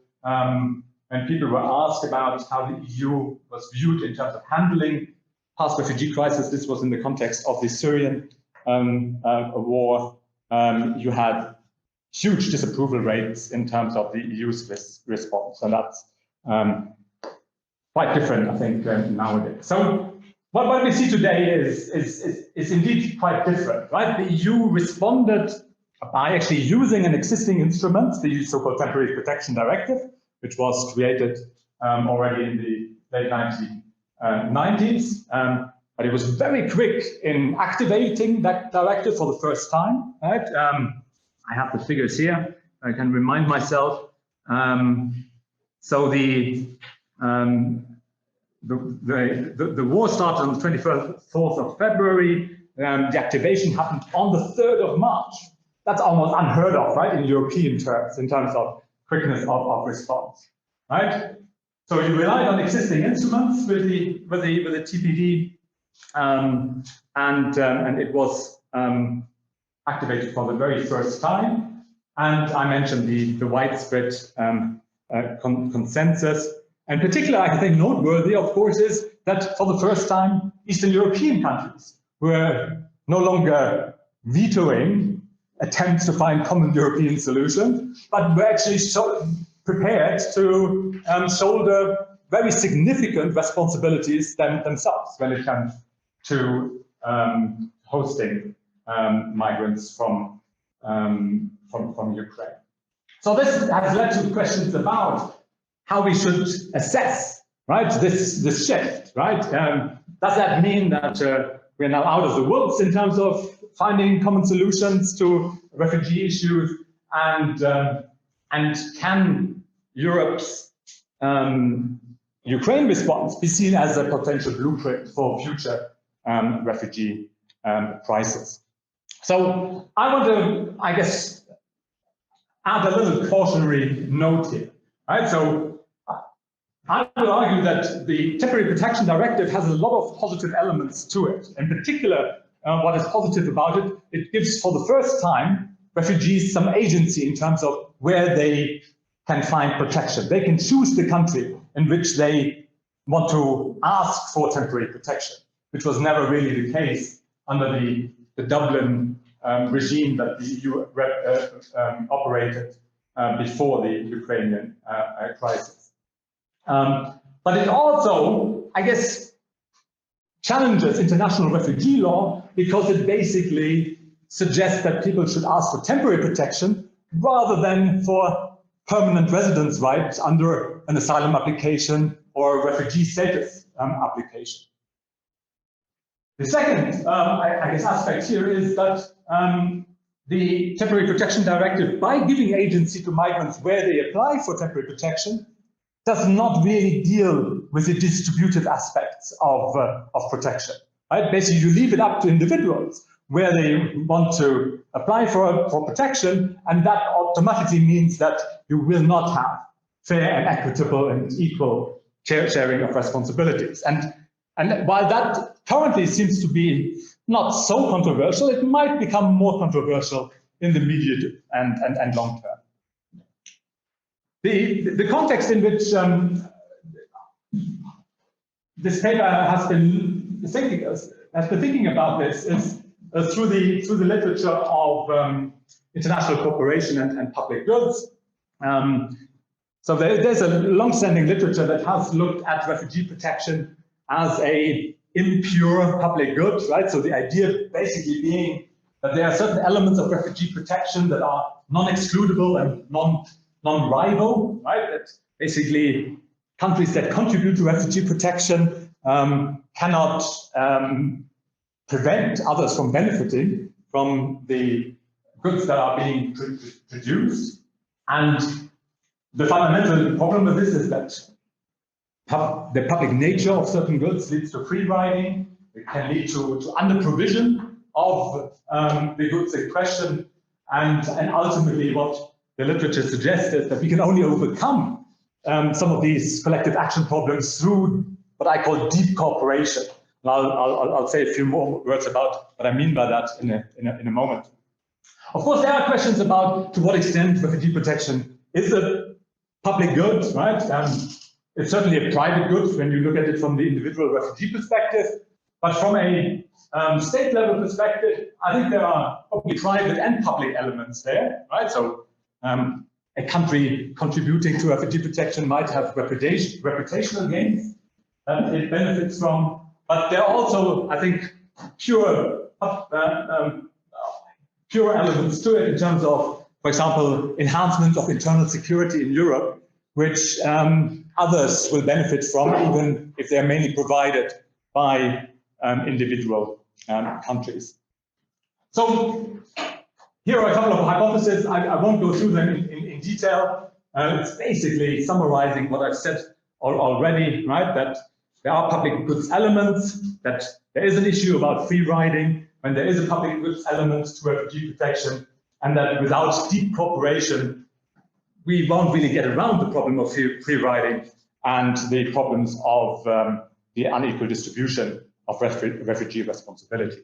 When people were asked about how the EU was viewed in terms of handling past refugee crisis, this was in the context of the Syrian war. You had huge disapproval rates in terms of the EU's response, and that's quite different, I think, nowadays. So what we see today is indeed quite different, right? The EU responded by actually using an existing instrument, the so-called Temporary Protection Directive, which was created already in the late 1990s. But it was very quick in activating that directive for the first time, right? I have the figures here. I can remind myself. So the war started on the 24th of February. The activation happened on the 3rd of March. That's almost unheard of, right, in European terms, in terms of quickness of response, right? So you relied on existing instruments with the TPD, and it was activated for the very first time. And I mentioned the widespread consensus. And particularly, I think, noteworthy, of course, is that for the first time, Eastern European countries were no longer vetoing attempts to find common European solutions, but were actually prepared to shoulder very significant responsibilities themselves when it comes to hosting migrants from Ukraine. So this has led to questions about how we should assess, right, this shift, right? Does that mean that we're now out of the woods in terms of finding common solutions to refugee issues, and can Europe's Ukraine response be seen as a potential blueprint for future refugee crisis? So I want to, I guess, add a little cautionary note here, right? So I would argue that the Temporary Protection Directive has a lot of positive elements to it. In particular, what is positive about it, it gives for the first time refugees some agency in terms of where they can find protection. They can choose the country in which they want to ask for temporary protection, which was never really the case under the Dublin regime that the EU operated before the Ukrainian crisis. But it also, I guess, challenges international refugee law because it basically suggests that people should ask for temporary protection rather than for permanent residence rights under an asylum application or a refugee status application. The second, I guess, aspect here is that the Temporary Protection Directive, by giving agency to migrants where they apply for temporary protection, does not really deal with the distributive aspects of protection. Right? Basically, you leave it up to individuals where they want to apply for protection, and that automatically means that you will not have fair and equitable and equal sharing of responsibilities. And while that currently seems to be not so controversial, it might become more controversial in the medium and long term. The context in which this paper has been thinking about this is through the literature of international cooperation and public goods. So there's a long-standing literature that has looked at refugee protection as a impure public good, right? So the idea basically being that there are certain elements of refugee protection that are non-excludable and non-rival, right? That basically countries that contribute to refugee protection cannot prevent others from benefiting from the goods that are being produced. And the fundamental problem with this is that the public nature of certain goods leads to free riding. It can lead to under-provision of the goods in question. And ultimately, what the literature suggests is that we can only overcome some of these collective action problems through what I call deep cooperation. And I'll say a few more words about what I mean by that in a moment. Of course, there are questions about to what extent refugee protection is a public good, right? It's certainly a private good when you look at it from the individual refugee perspective, but from a state level perspective, I think there are probably private and public elements there, right? So a country contributing to refugee protection might have reputational gains that it benefits from, but there are also, I think, pure elements to it in terms of, for example, enhancement of internal security in Europe, which others will benefit from, even if they're mainly provided by individual countries. So here are a couple of hypotheses. I won't go through them in detail. It's basically summarizing what I've said already, right? That there are public goods elements, that there is an issue about free riding when there is a public goods element to refugee protection, and that without deep cooperation, we won't really get around the problem of free riding and the problems of the unequal distribution of refugee responsibilities.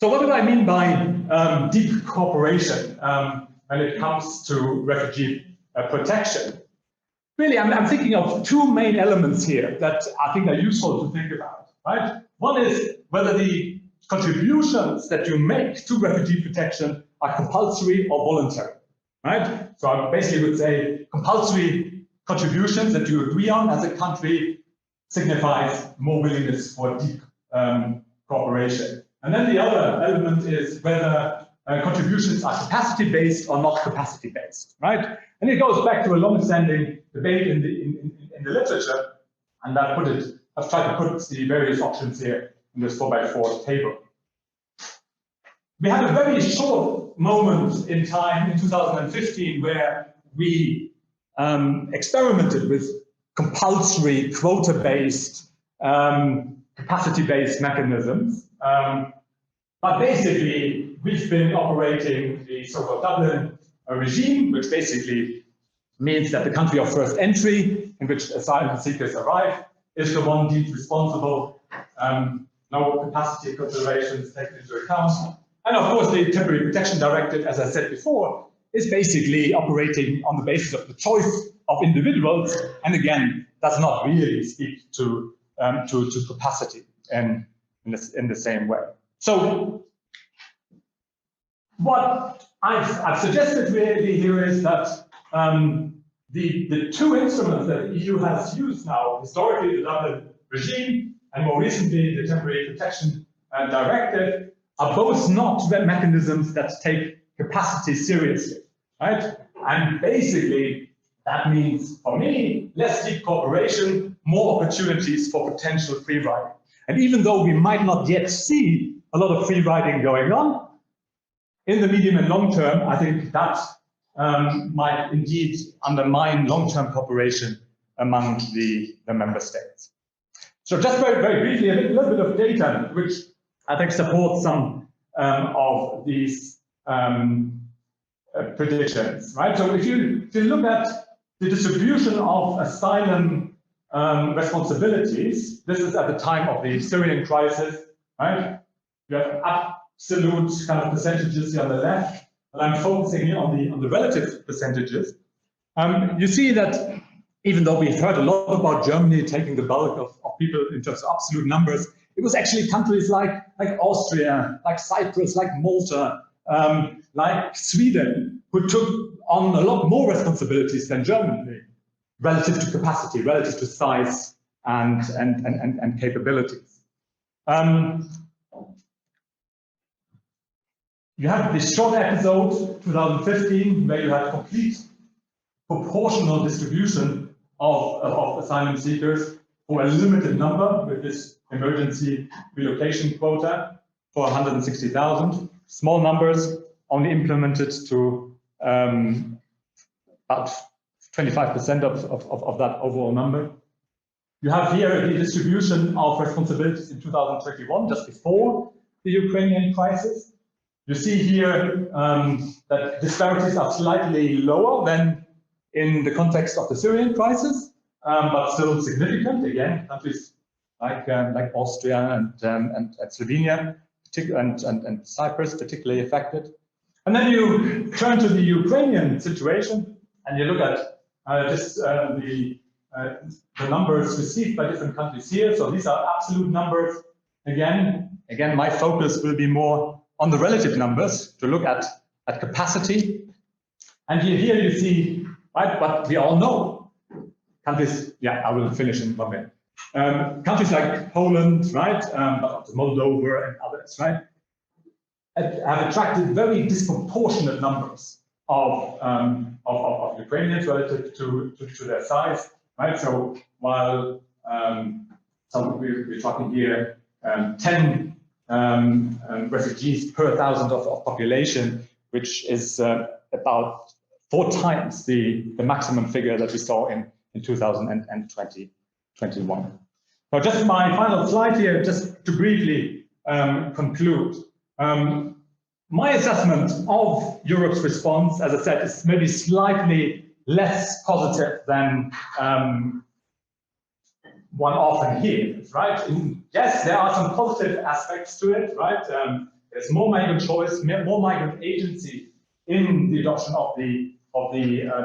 So what do I mean by deep cooperation when it comes to refugee protection? really, I'm thinking of two main elements here that I think are useful to think about, right? One is whether the contributions that you make to refugee protection are compulsory or voluntary, right? So I basically would say compulsory contributions that you agree on as a country signifies more willingness for deep cooperation. And then the other element is whether contributions are capacity-based or not capacity-based, right? And it goes back to a long-standing debate in the literature, and I've tried to put the various options here in this 4x4 table. We had a very short moment in time in 2015 where we experimented with compulsory quota-based, capacity-based mechanisms. But basically, we've been operating the so-called Dublin regime, which basically means that the country of first entry in which asylum seekers arrive is the one deemed responsible. No capacity considerations taken into account. And of course, the Temporary Protection Directive, as I said before, is basically operating on the basis of the choice of individuals, and again, does not really speak to capacity in the same way. So, what I've suggested really here is that the two instruments that the EU has used now, historically the Dublin regime, and more recently the Temporary Protection Directive, are both not mechanisms that take capacity seriously, right? And basically, that means, for me, less deep cooperation, more opportunities for potential free riding. And even though we might not yet see a lot of free riding going on, in the medium and long term, I think that might indeed undermine long-term cooperation among the member states. So just very, very briefly, a little bit of data, which I think supports some of these predictions, right? So if you look at the distribution of asylum responsibilities, this is at the time of the Syrian crisis, right? You have absolute kind of percentages here on the left, and I'm focusing here on the relative percentages. You see that even though we've heard a lot about Germany taking the bulk of people in terms of absolute numbers, it was actually countries like Austria, like Cyprus, like Malta, like Sweden, who took on a lot more responsibilities than Germany, relative to capacity, relative to size and capabilities. You have this short episode, 2015, where you had complete proportional distribution of asylum seekers for a limited number with this emergency relocation quota for 160,000. Small numbers, only implemented to about 25% of that overall number. You have here the distribution of responsibilities in 2021, just before the Ukrainian crisis. You see here that disparities are slightly lower than in the context of the Syrian crisis, but still significant. Again, countries like Austria and Slovenia and Cyprus particularly affected. And then you turn to the Ukrainian situation, and you look at the numbers received by different countries here. So these are absolute numbers. Again, my focus will be more on the relative numbers to look at capacity. And here you see, right, but we all know countries, yeah, I will finish in 1 minute. Countries like Poland, right, but Moldova and others, right, have attracted very disproportionate numbers of Ukrainians relative to their size, right? So while we're talking here 10 refugees per 1,000 of population, which is about 4 times the maximum figure that we saw in 2021. Now, just my final slide here, just to briefly conclude. My assessment of Europe's response, as I said, is maybe slightly less positive than one often hears, right? Yes, there are some positive aspects to it, right? There's more migrant choice, more migrant agency in the adoption of the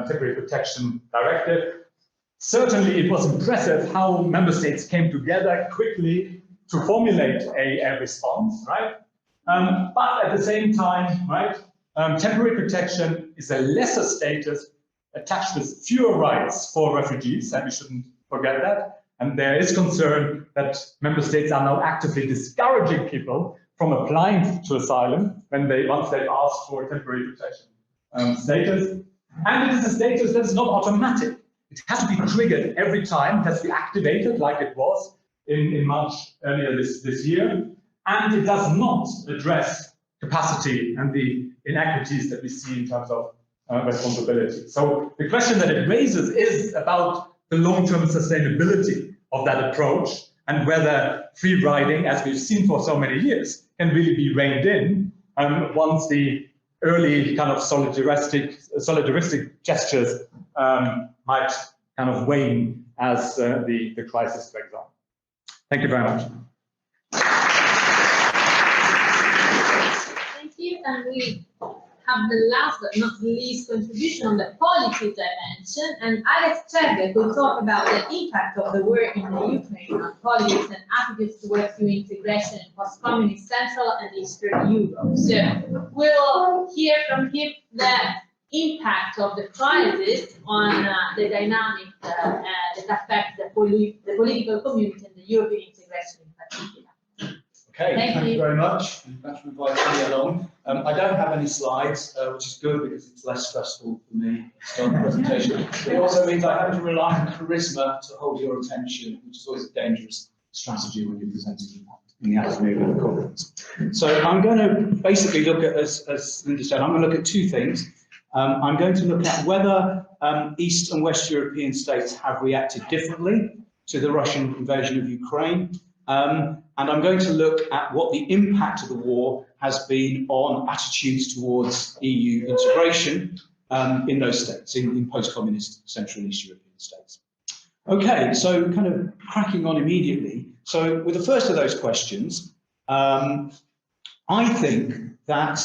Temporary Protection Directive. certainly it was impressive how member states came together quickly to formulate a response, right? But at the same time, right, temporary protection is a lesser status attached with fewer rights for refugees, and we shouldn't forget that. And there is concern that member states are now actively discouraging people from applying to asylum once they've asked for temporary protection status. And it is a status that is not automatic. It has to be triggered every time, it has to be activated like it was in March earlier this year. And it does not address capacity and the inequities that we see in terms of responsibility. So the question that it raises is about the long-term sustainability of that approach and whether free riding, as we've seen for so many years, can really be reined in once the early kind of solidaristic gestures might kind of wane as the crisis drags on. Thank you very much. Thank you. And we have the last but not least contribution on the polity dimension. And Aleks Szczerbiak will talk about the impact of the war in the Ukraine on politics and attitudes towards EU integration in post-communist Central and Eastern Europe. So we'll hear from him the impact of the crisis on the dynamic that affect the political community and the European integration in particular. Okay, thank you very much. Thanks for inviting me along. I don't have any slides, which is good because it's less stressful for me to start the presentation. It also means I have to rely on charisma to hold your attention, which is always a dangerous strategy when you're presenting in the afternoon of the conference. So I'm going to basically look at, as Linda said, I'm going to look at two things. I'm going to look at whether East and West European states have reacted differently to the Russian invasion of Ukraine. And I'm going to look at what the impact of the war has been on attitudes towards EU integration in those states, in post-communist Central and East European states. Okay, so kind of cracking on immediately. So with the first of those questions, I think that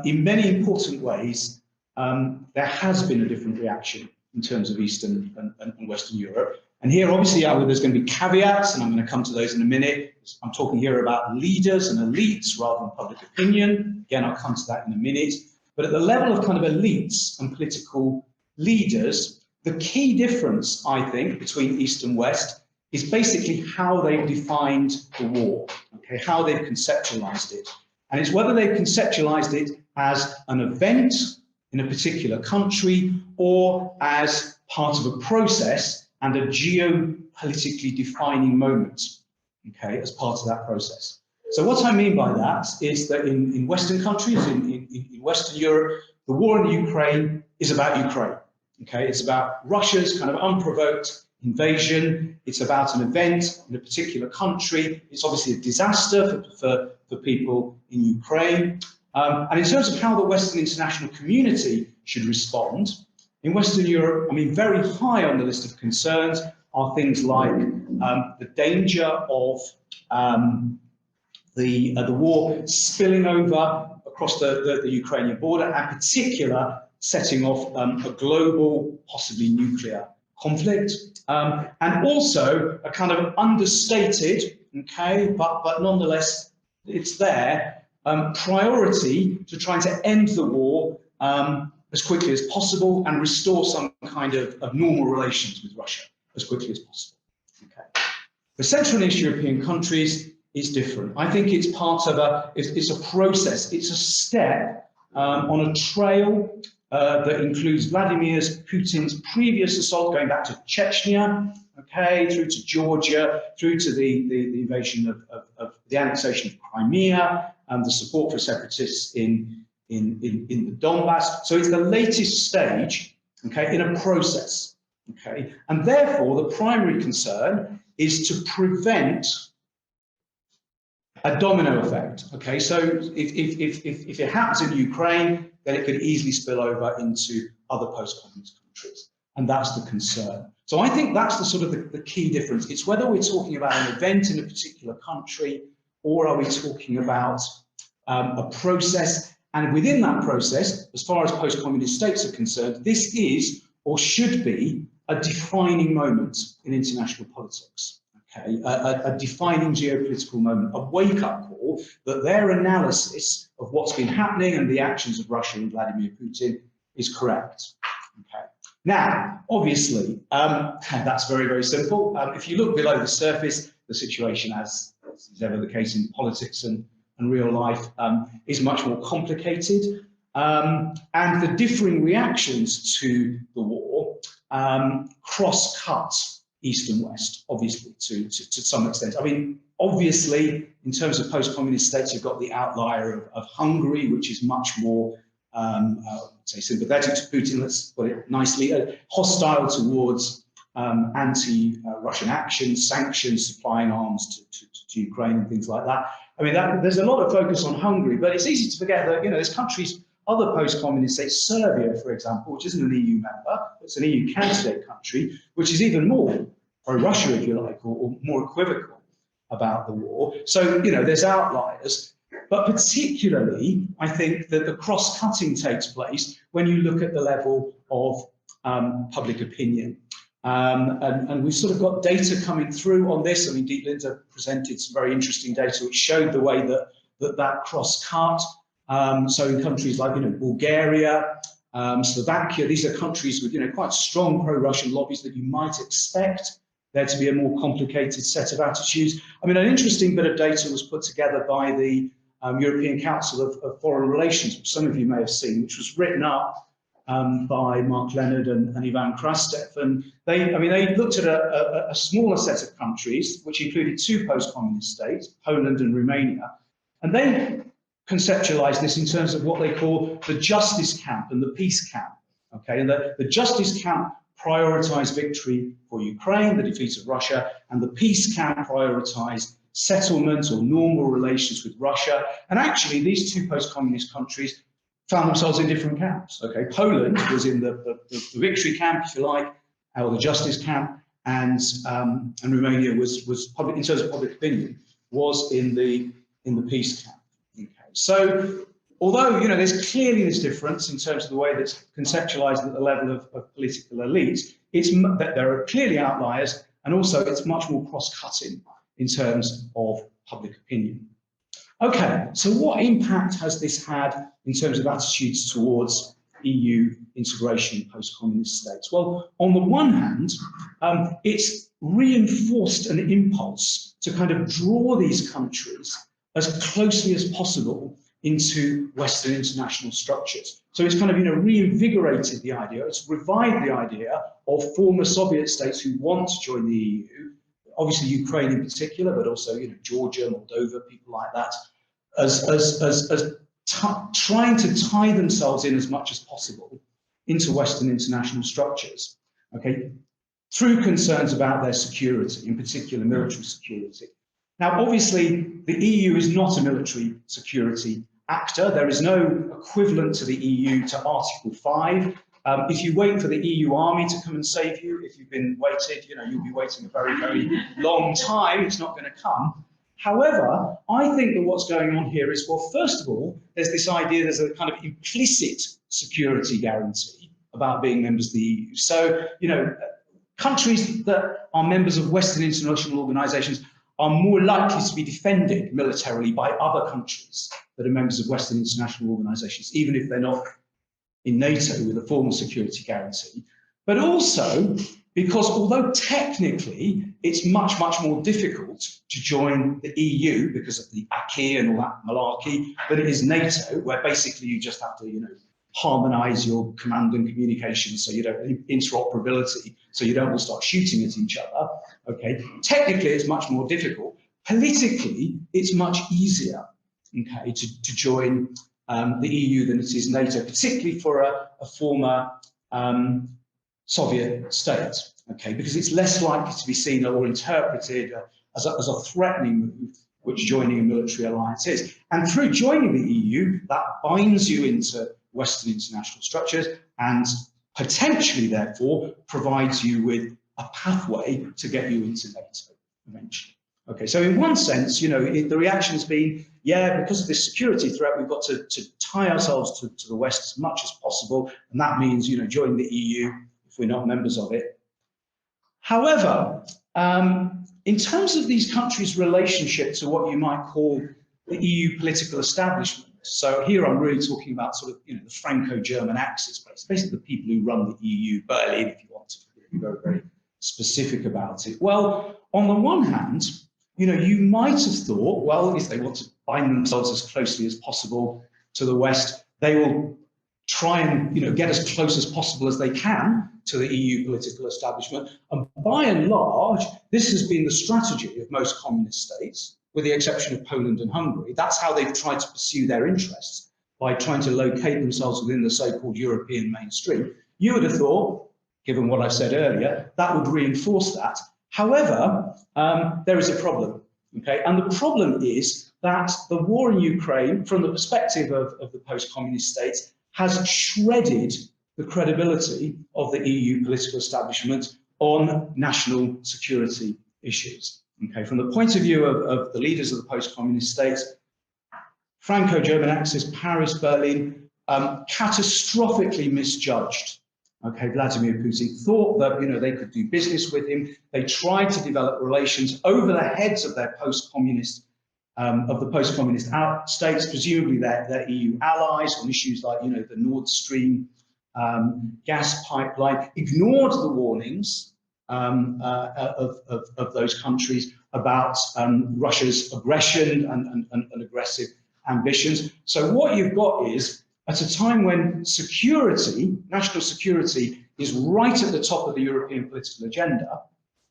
in many important ways, there has been a different reaction in terms of Eastern and Western Europe. And here, obviously, there's going to be caveats, and I'm going to come to those in a minute. I'm talking here about leaders and elites rather than public opinion. Again, I'll come to that in a minute. But at the level of kind of elites and political leaders, the key difference, I think, between East and West is basically how they've defined the war, okay, how they've conceptualized it. And it's whether they've conceptualized it as an event in a particular country or as part of a process and a geopolitically defining moment, okay, as part of that process. So what I mean by that is that in Western countries, in Western Europe, the war in Ukraine is about Ukraine, okay? It's about Russia's kind of unprovoked invasion. It's about an event in a particular country. It's obviously a disaster for people in Ukraine. And in terms of how the Western international community should respond, in Western Europe, I mean, very high on the list of concerns are things like the danger of the war spilling over across the Ukrainian border, and in particular setting off a global, possibly nuclear conflict, and also a kind of understated, okay, but nonetheless it's there, priority to trying to end the war as quickly as possible and restore some kind of normal relations with Russia as quickly as possible. Okay. The Central and East European countries is different. I think it's part of it's a process, it's a step on a trail that includes Vladimir Putin's previous assault going back to Chechnya, okay, through to Georgia, through to the invasion of the annexation of Crimea and the support for separatists in the Donbass. So it's the latest stage, okay, in a process, okay, and therefore the primary concern is to prevent a domino effect, okay. So if it happens in Ukraine, then it could easily spill over into other post-communist countries, and that's the concern. So I think that's the sort of the key difference. It's whether we're talking about an event in a particular country, or are we talking about a process. And within that process, as far as post-communist states are concerned, this is or should be a defining moment in international politics. Okay, a defining geopolitical moment, a wake-up call that their analysis of what's been happening and the actions of Russia and Vladimir Putin is correct. Okay. Now, obviously, that's very, very simple. If you look below the surface, the situation, as is ever the case in politics and real life, is much more complicated. And the differing reactions to the war cross-cut East and West, obviously, to some extent. I mean, obviously, in terms of post-communist states, you've got the outlier of Hungary, which is much more, say, sympathetic to Putin, let's put it nicely, hostile towards anti-Russian actions, sanctions, supplying arms to Ukraine and things like that. I mean, there's a lot of focus on Hungary, but it's easy to forget that, you know, there's countries, other post-communist states, Serbia, for example, which isn't an EU member, it's an EU candidate country, which is even more pro-Russia, if you like, or more equivocal about the war. So, you know, there's outliers, but particularly, I think that the cross-cutting takes place when you look at the level of public opinion. And we've sort of got data coming through on this. I mean, Dietlind presented some very interesting data which showed the way that cross-cut. So in countries like, you know, Bulgaria, Slovakia, these are countries with, you know, quite strong pro-Russian lobbies that you might expect there to be a more complicated set of attitudes. I mean, an interesting bit of data was put together by the European Council of Foreign Relations, which some of you may have seen, which was written up by Mark Leonard and Ivan Krastev. And they looked at a smaller set of countries, which included two post-communist states, Poland and Romania. And they conceptualize this in terms of what they call the justice camp and the peace camp. Okay, and the justice camp prioritized victory for Ukraine, the defeat of Russia, and the peace camp prioritized settlement or normal relations with Russia. And actually, these two post-communist countries found themselves in different camps. Okay, Poland was in the victory camp, if you like, or the justice camp, and Romania was public, in terms of public opinion, was in the peace camp. Okay, so although, you know, there's clearly this difference in terms of the way that's conceptualized at the level of political elites, that there are clearly outliers, and also it's much more cross-cutting in terms of public opinion. Okay, so what impact has this had in terms of attitudes towards EU integration in post-communist states? Well, on the one hand, it's reinforced an impulse to kind of draw these countries as closely as possible into Western international structures. So it's kind of, you know, reinvigorated the idea, it's revived the idea of former Soviet states who want to join the EU, obviously Ukraine in particular, but also, you know, Georgia, Moldova, people like that, as trying to tie themselves in as much as possible into Western international structures, okay, through concerns about their security, in particular military security. Now, obviously, the EU is not a military security actor. There is no equivalent to the EU to Article 5. If you wait for the EU army to come and save you, if you've been waited, you know, you'll be waiting a very, very long time. It's not going to come. However, I think that what's going on here is, well, first of all, there's this idea, there's a kind of implicit security guarantee about being members of the EU. So, you know, countries that are members of Western international organizations are more likely to be defended militarily by other countries that are members of Western international organizations, even if they're not in NATO with a formal security guarantee. But also because although technically it's much, much more difficult to join the EU because of the acquis and all that malarkey than it is NATO, where basically you just have to, you know, harmonize your command and communications so you don't interoperability, so you don't all start shooting at each other. Okay, technically it's much more difficult. Politically, it's much easier, okay, to join the EU than it is NATO, particularly for a former Soviet state, okay, because it's less likely to be seen or interpreted as a threatening move, which joining a military alliance is. And through joining the EU, that binds you into Western international structures and potentially, therefore, provides you with a pathway to get you into NATO eventually. Okay, so in one sense, you know, the reaction's been, yeah, because of this security threat, we've got to tie ourselves to the West as much as possible, and that means, you know, join the EU if we're not members of it, However, in terms of these countries' relationship to what you might call the EU political establishment, so here I'm really talking about sort of, you know, the Franco-German axis, basically the people who run the EU, Berlin, if you want to be very, very specific about it. Well, on the one hand, you know, you might have thought, well, if they want to bind themselves as closely as possible to the West, they will try and, you know, get as close as possible as they can to the EU political establishment. And by and large, this has been the strategy of most communist states, with the exception of Poland and Hungary. That's how they've tried to pursue their interests, by trying to locate themselves within the so-called European mainstream. You would have thought, given what I said earlier, that would reinforce that. However, there is a problem, okay? And the problem is that the war in Ukraine, from the perspective of the post-communist states, has shredded the credibility of the EU political establishment on national security issues. Okay, from the point of view of the leaders of the post-communist states, Franco-German axis, Paris, Berlin, catastrophically misjudged. Okay, Vladimir Putin, thought that, you know, they could do business with him. They tried to develop relations over the heads of their post-communist, states, presumably their EU allies, on issues like, you know, the Nord Stream gas pipeline, ignored the warnings of those countries about Russia's aggression and aggressive ambitions. So what you've got is, at a time when security, national security, is right at the top of the European political agenda,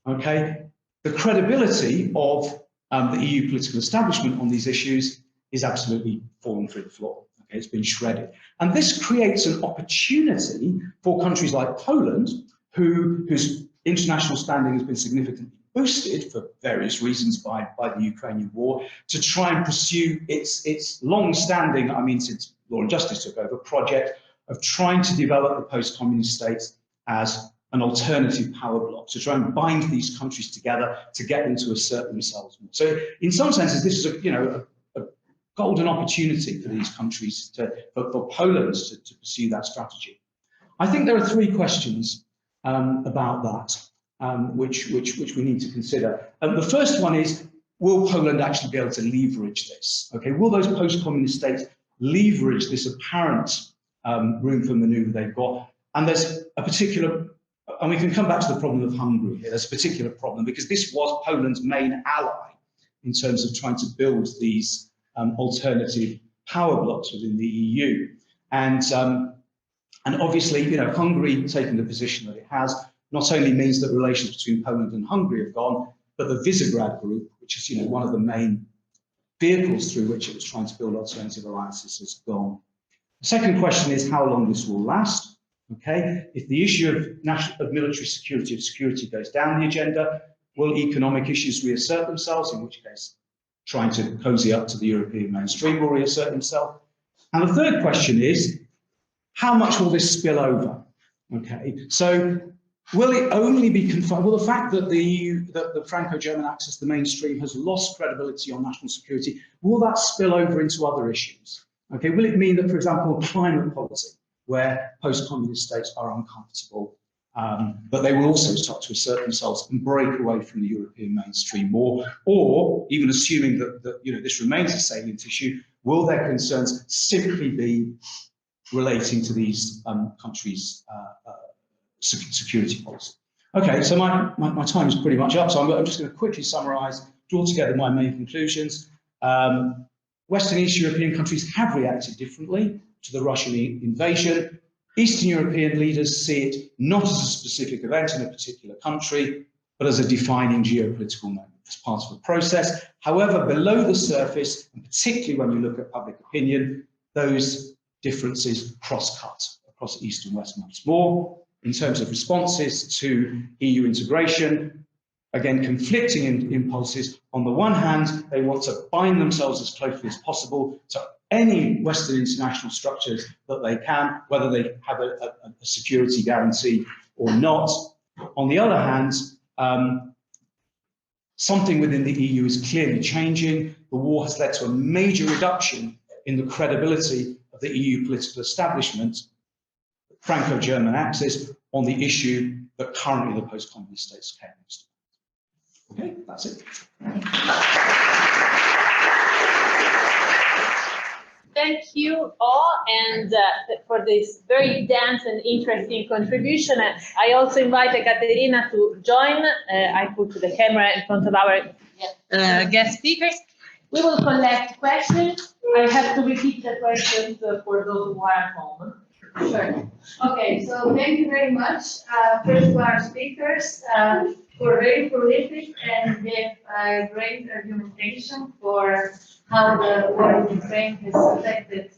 okay, the credibility of the EU political establishment on these issues is absolutely fallen through the floor. Okay, it's been shredded. And this creates an opportunity for countries like Poland, whose international standing has been significantly boosted for various reasons by the Ukrainian war, to try and pursue its long-standing, I mean, since Law and Justice took over, project of trying to develop the post-communist states as an alternative power bloc, to try and bind these countries together to get them to assert themselves. So in some senses, this is a golden opportunity for these countries, for Poland to pursue that strategy. I think there are three questions about that, which we need to consider. The first one is, will Poland actually be able to leverage this? Okay, will those post-communist states leverage this apparent room for manoeuvre they've got? And there's a particular, and we can come back to the problem of Hungary here, there's a particular problem because this was Poland's main ally in terms of trying to build these alternative power blocks within the EU. And obviously, you know, Hungary taking the position that it has not only means that relations between Poland and Hungary have gone, but the Visegrad Group, which is, you know, one of the main vehicles through which it was trying to build alternative alliances, has gone. The second question is how long this will last. Okay, if the issue of military security, if security goes down the agenda, will economic issues reassert themselves, in which case trying to cozy up to the European mainstream will reassert himself? And the third question is, how much will this spill over? Okay, so will it only be confined? Well, the fact that the Franco-German axis, the mainstream, has lost credibility on national security, will that spill over into other issues? Okay, will it mean that, for example, climate policy, where post-communist states are uncomfortable, but they will also start to assert themselves and break away from the European mainstream more, or even assuming that you know, this remains a salient issue, will their concerns simply be relating to these countries' security policy? Okay, so my time is pretty much up, so I'm just going to quickly summarize, draw together my main conclusions. Western East European countries have reacted differently to the Russian invasion. Eastern European leaders see it not as a specific event in a particular country, but as a defining geopolitical moment, as part of a process. However, below the surface, and particularly when you look at public opinion, those differences cross-cut across East and West much more. In terms of responses to EU integration, again, conflicting impulses. On the one hand, they want to bind themselves as closely as possible to any Western international structures that they can, whether they have a security guarantee or not. On the other hand, something within the EU is clearly changing. The war has led to a major reduction in the credibility of the EU political establishment. Franco-German axis on the issue that currently the post-communist states care most about. Okay, that's it. Thank you all, and for this very dense and interesting contribution. I also invite Ekaterina to join. I put the camera in front of our guest speakers. We will collect questions. I have to repeat the questions for those who are at home. Sure. Okay, so thank you very much. First to our speakers for very prolific and gave great argumentation for how the war in Ukraine has affected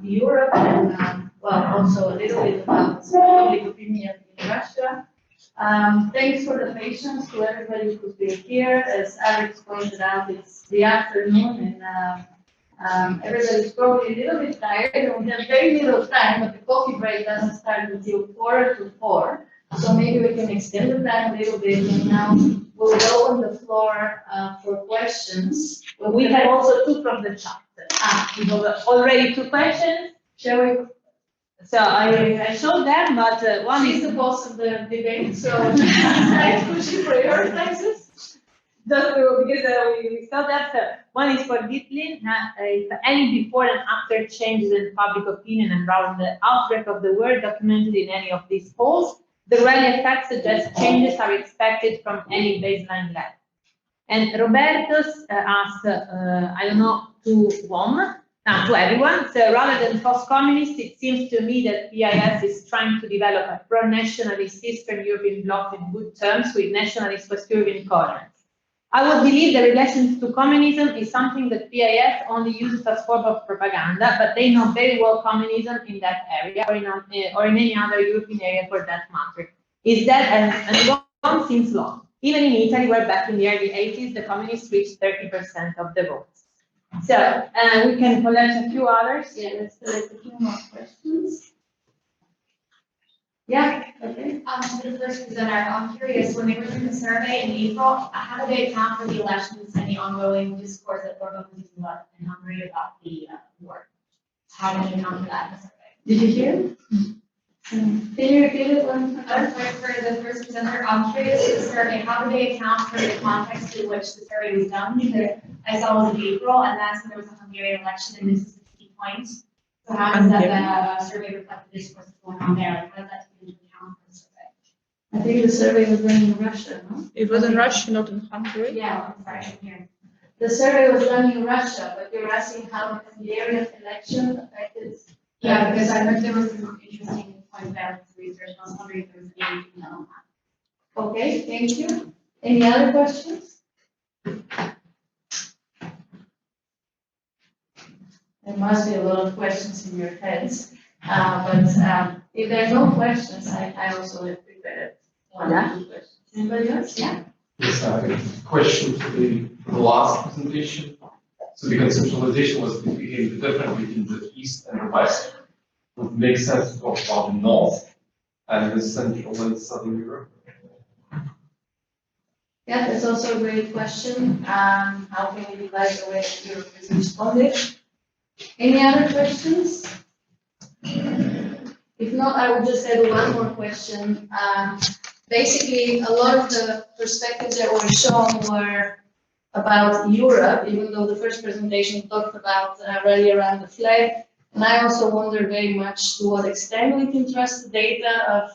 Europe and well, also a little bit about public opinion in Russia. Thanks for the patience to everybody who's been here. As Aleks pointed out, it's the afternoon and everybody's probably a little bit tired and we have very little time, but the coffee break doesn't start until 4 to 4. So maybe we can extend the time a little bit, and now we'll open the floor for questions. We have also two from the chat. We have already 2 questions. Shall we? So I showed them, but one She's is the boss of the debate, so she prioritizes. just because we saw that one is for Dietlind. If any before and after changes in public opinion and around the outbreak of the war documented in any of these polls, the rally effect suggests changes are expected from any baseline level. And Roberto's asked, I don't know to whom, to everyone. So rather than post-communist, it seems to me that PIS is trying to develop a pro-nationalist Eastern European bloc in good terms with nationalist West European coherence. I would believe the relations to communism is something that PIS only uses as form of propaganda, but they know very well communism in that area or in any other European area for that matter. Is that, and long seems long. Even in Italy, where back in the early 80s, the communists reached 30% of the votes. So we can collect a few others. Yeah, let's collect a few more questions. Yeah, okay. For the first presenter, I'm curious, when they were doing the survey in April, how do they account for the elections and the ongoing discourse that Orban was using in Hungary about the war? How do they account for that in the survey? Did you hear it? Can you repeat it one more time? For the first presenter, I'm curious with the survey, how do they account for the context in which the survey was done? Because I saw it was in April, and that's when there was a Hungarian election, and this is the key point. So how does that survey reflect the discourse that's going on there? Like, how does that take into account for the survey? I think the survey was done in Russia, no? It was in Russia, not in Hungary. Yeah, I'm sorry, I'm here. The survey was done in Russia, but you're asking how the Hungarian election affected. Yeah, because I heard there was some interesting point there with research. I was wondering if there was anything to know on that. Okay, thank you. Any other questions? There must be a lot of questions in your heads, but if there are no questions, I also have prepared one or two questions. Anybody else? Yeah. Yes, I have a question for the last presentation. So the conceptualization was behaving differently in the East and the West. Would make sense to talk about the North and the Central and Southern Europe. Yeah, that's also a great question. How can we divide the way that Europe is responded? Any other questions? If not, I will just add one more question. Basically, a lot of the perspectives that were shown were about Europe, even though the first presentation talked about rally around the flag. And I also wonder very much to what extent we can trust the data of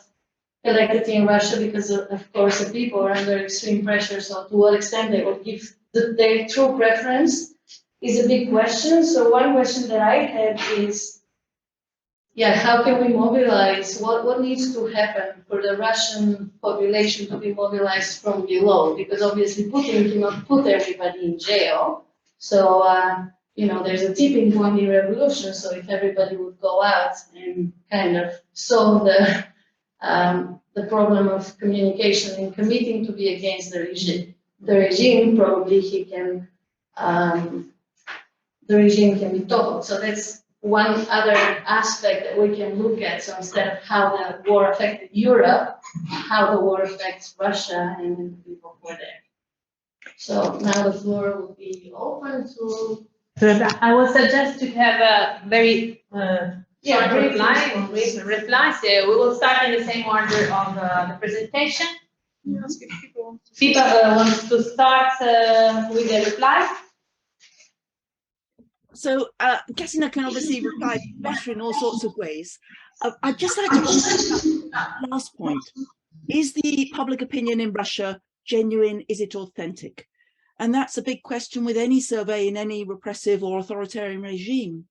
elected in Russia, because of course the people are under extreme pressure. So to what extent they will give their true preference is a big question. So one question that I had is, yeah, how can we mobilize? What needs to happen for the Russian population to be mobilized from below? Because obviously Putin cannot put everybody in jail. So, you know, there's a tipping point in revolution. So if everybody would go out and kind of solve the problem of communication and committing to be against the regime, probably he can, the regime can be toppled. So that's one other aspect that we can look at. So instead of how the war affected Europe, how the war affects Russia and the people who are there. So now the floor will be open to. I would suggest to have a very Yeah, replies. We will start in the same order of the presentation. Pippa wants to start with the reply. So Kseniya can obviously reply better in all sorts of ways. I'd just like to point out that last point. Is the public opinion in Russia genuine? Is it authentic? And that's a big question with any survey in any repressive or authoritarian regime.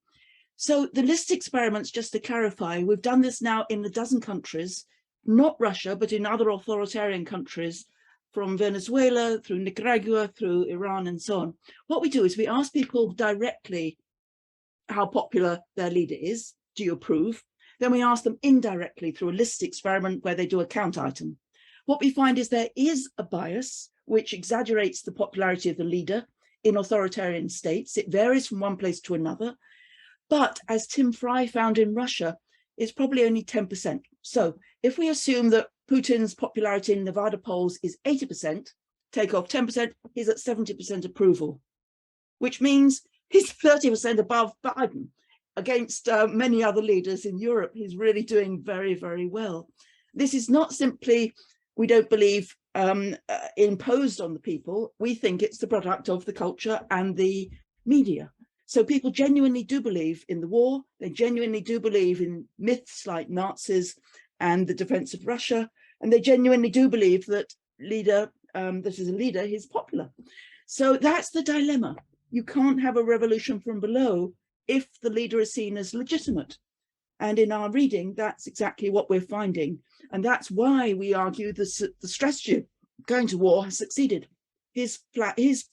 So the list experiments, just to clarify, we've done this now in a dozen countries, not Russia, but in other authoritarian countries, from Venezuela, through Nicaragua, through Iran, and so on. What we do is we ask people directly how popular their leader is. Do you approve? Then we ask them indirectly through a list experiment where they do a count item. What we find is there is a bias which exaggerates the popularity of the leader in authoritarian states. It varies from one place to another. But as Tim Fry found in Russia, it's probably only 10%. So if we assume that Putin's popularity in Nevada polls is 80%, take off 10%, he's at 70% approval, which means he's 30% above Biden. Against many other leaders in Europe, he's really doing very, very well. This is not simply, we don't believe, imposed on the people. We think it's the product of the culture and the media. So people genuinely do believe in the war. They genuinely do believe in myths like Nazis and the defense of Russia. And they genuinely do believe that he's popular. So that's the dilemma. You can't have a revolution from below if the leader is seen as legitimate. And in our reading, that's exactly what we're finding. And that's why we argue the strategy of going to war has succeeded. He's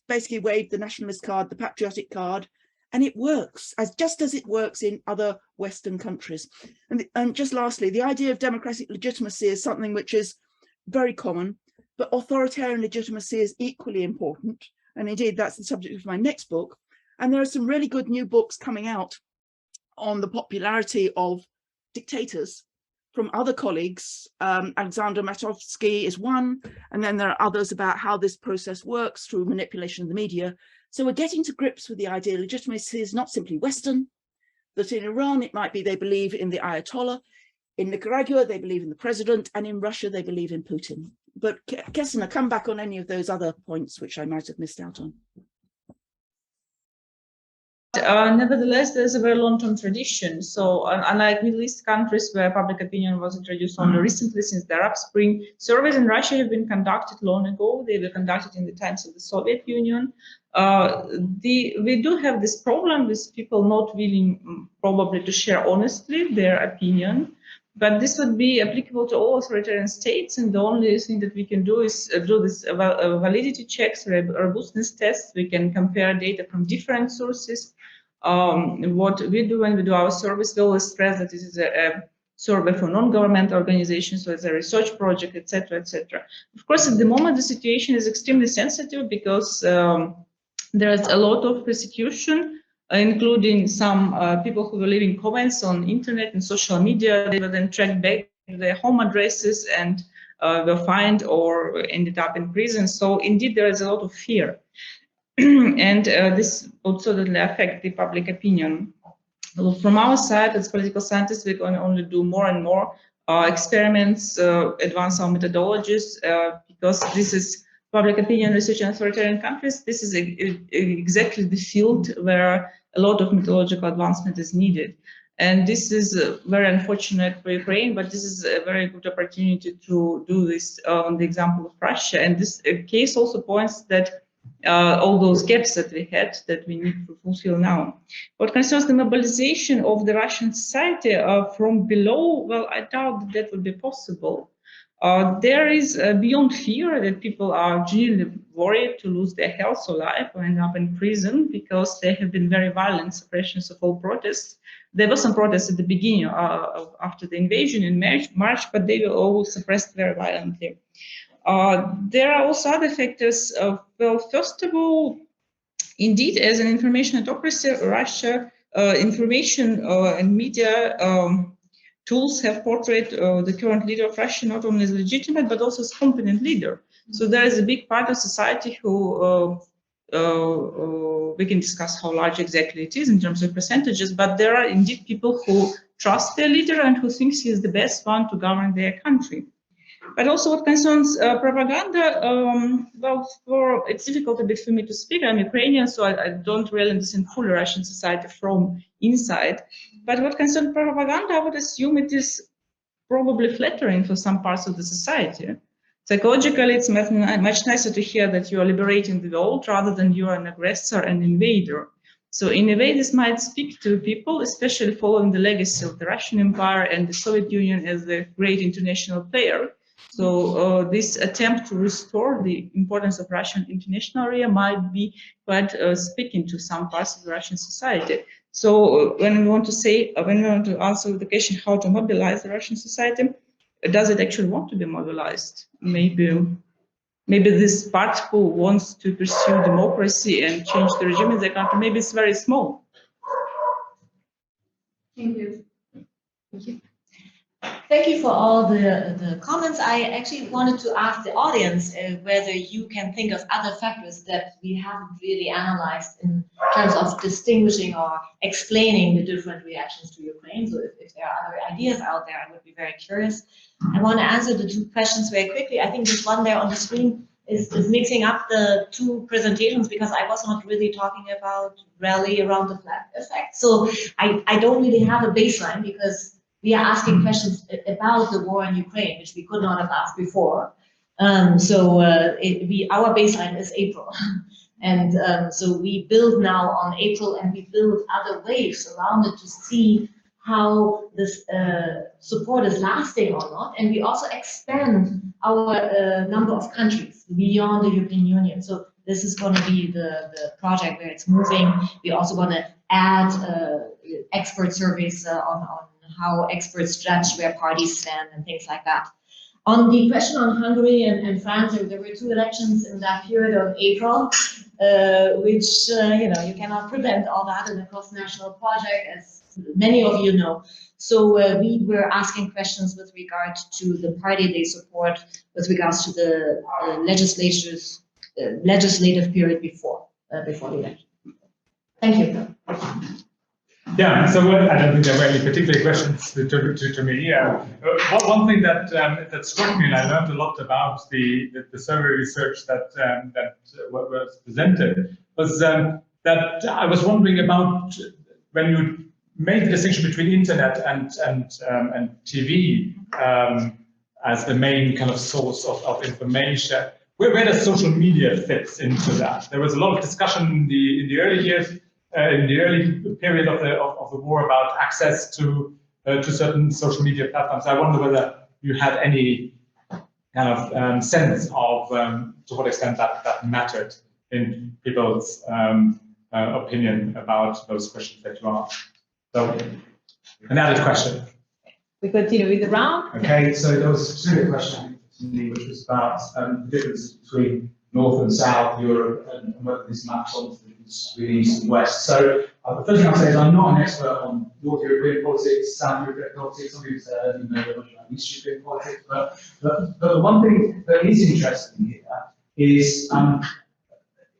basically waved the nationalist card, the patriotic card, and it works, just as it works in other Western countries. And just lastly, the idea of democratic legitimacy is something which is very common, but authoritarian legitimacy is equally important. And indeed, that's the subject of my next book. And there are some really good new books coming out on the popularity of dictators from other colleagues. Alexander Matovsky is one, and then there are others about how this process works through manipulation of the media. So we're getting to grips with the idea legitimacy is not simply Western, that in Iran, it might be they believe in the Ayatollah, in Nicaragua, they believe in the president, and in Russia, they believe in Putin. But Kseniya, come back on any of those other points which I might have missed out on. Nevertheless, there's a very long-term tradition. So unlike Middle East countries where public opinion was introduced only recently since the Arab Spring, surveys in Russia have been conducted long ago. They were conducted in the times of the Soviet Union. We do have this problem with people not willing probably to share honestly their opinion. But this would be applicable to all authoritarian states, and the only thing that we can do is do this validity checks, robustness tests. We can compare data from different sources. What we do when we do our surveys, we always stress that this is a survey for non-governmental organizations, so it's a research project, etc., etc. Of course, at the moment, the situation is extremely sensitive because there is a lot of persecution, including some people who were leaving comments on internet and social media. They were then tracked back to their home addresses and were fined or ended up in prison. So indeed, there is a lot of fear. And this would certainly affect the public opinion. From our side, as political scientists, we're going to only do more and more experiments, advance our methodologies, because this is public opinion research in authoritarian countries. This is exactly the field where a lot of methodological advancement is needed. And this is very unfortunate for Ukraine, but this is a very good opportunity to do this on the example of Russia. And this case also points that all those gaps that we had that we need to fulfill now. What concerns the mobilization of the Russian society from below, well, I doubt that would be possible. There is beyond fear that people are genuinely worried to lose their health or life or end up in prison because there have been very violent suppressions of all protests. There were some protests at the beginning after the invasion in March, but they were all suppressed very violently. There are also other factors. Well, first of all, indeed, as an information autocracy, Russia, information and media tools have portrayed the current leader of Russia not only as legitimate, but also as competent leader. So there is a big part of society who, we can discuss how large exactly it is in terms of percentages, but there are indeed people who trust their leader and who thinks he is the best one to govern their country. But also what concerns propaganda, well, it's difficult a bit for me to speak. I'm Ukrainian, so I don't really understand full Russian society from inside. But what concerns propaganda, I would assume it is probably flattering for some parts of the society. Psychologically, it's much nicer to hear that you are liberating the world rather than you are an aggressor and invader. So in a way, this might speak to people, especially following the legacy of the Russian Empire and the Soviet Union as a great international player. So this attempt to restore the importance of Russian international area might be quite speaking to some parts of the Russian society. So when we want to answer the question how to mobilize the Russian society, does it actually want to be mobilized? Maybe this part who wants to pursue democracy and change the regime in their country, maybe it's very small. Thank you. Thank you. Thank you for all the comments. I actually wanted to ask the audience whether you can think of other factors that we haven't really analyzed in terms of distinguishing or explaining the different reactions to Ukraine. So if there are other ideas out there, I would be very curious. I want to answer the two questions very quickly. I think this one there on the screen is mixing up the two presentations because I was not really talking about rally around the flag effect. So I don't really have a baseline because we are asking questions about the war in Ukraine, which we could not have asked before. Our baseline is April. And so we build now on April and we build other waves around it to see how this support is lasting or not. And we also expand our number of countries beyond the European Union. So this is going to be the project where it's moving. We also want to add expert surveys on how experts judge where parties stand and things like that. On the question on Hungary and France, there were two elections in that period of April, which you cannot prevent all that in a cross-national project, as many of you know. So we were asking questions with regard to the party they support, with regards to the legislative period before the election. Thank you. Yeah, so I don't think there were any particular questions to me. One thing that struck me, and I learned a lot about the survey research that was presented, was that I was wondering about when you made the distinction between internet and TV as the main kind of source of information. Where does social media fits into that? There was a lot of discussion in the early years. In the early period of the war about access to certain social media platforms. I wonder whether you had any kind of sense of to what extent that mattered in people's opinion about those questions that you asked. So, an added question. We continue with the round. Okay, so there was a specific question to me, which was about the difference between North and South Europe and whether this maps onto between East and West. So the first thing I'll say is I'm not an expert on North European politics, South European politics. Some people say I don't know very much about East European politics, but the one thing that is interesting here is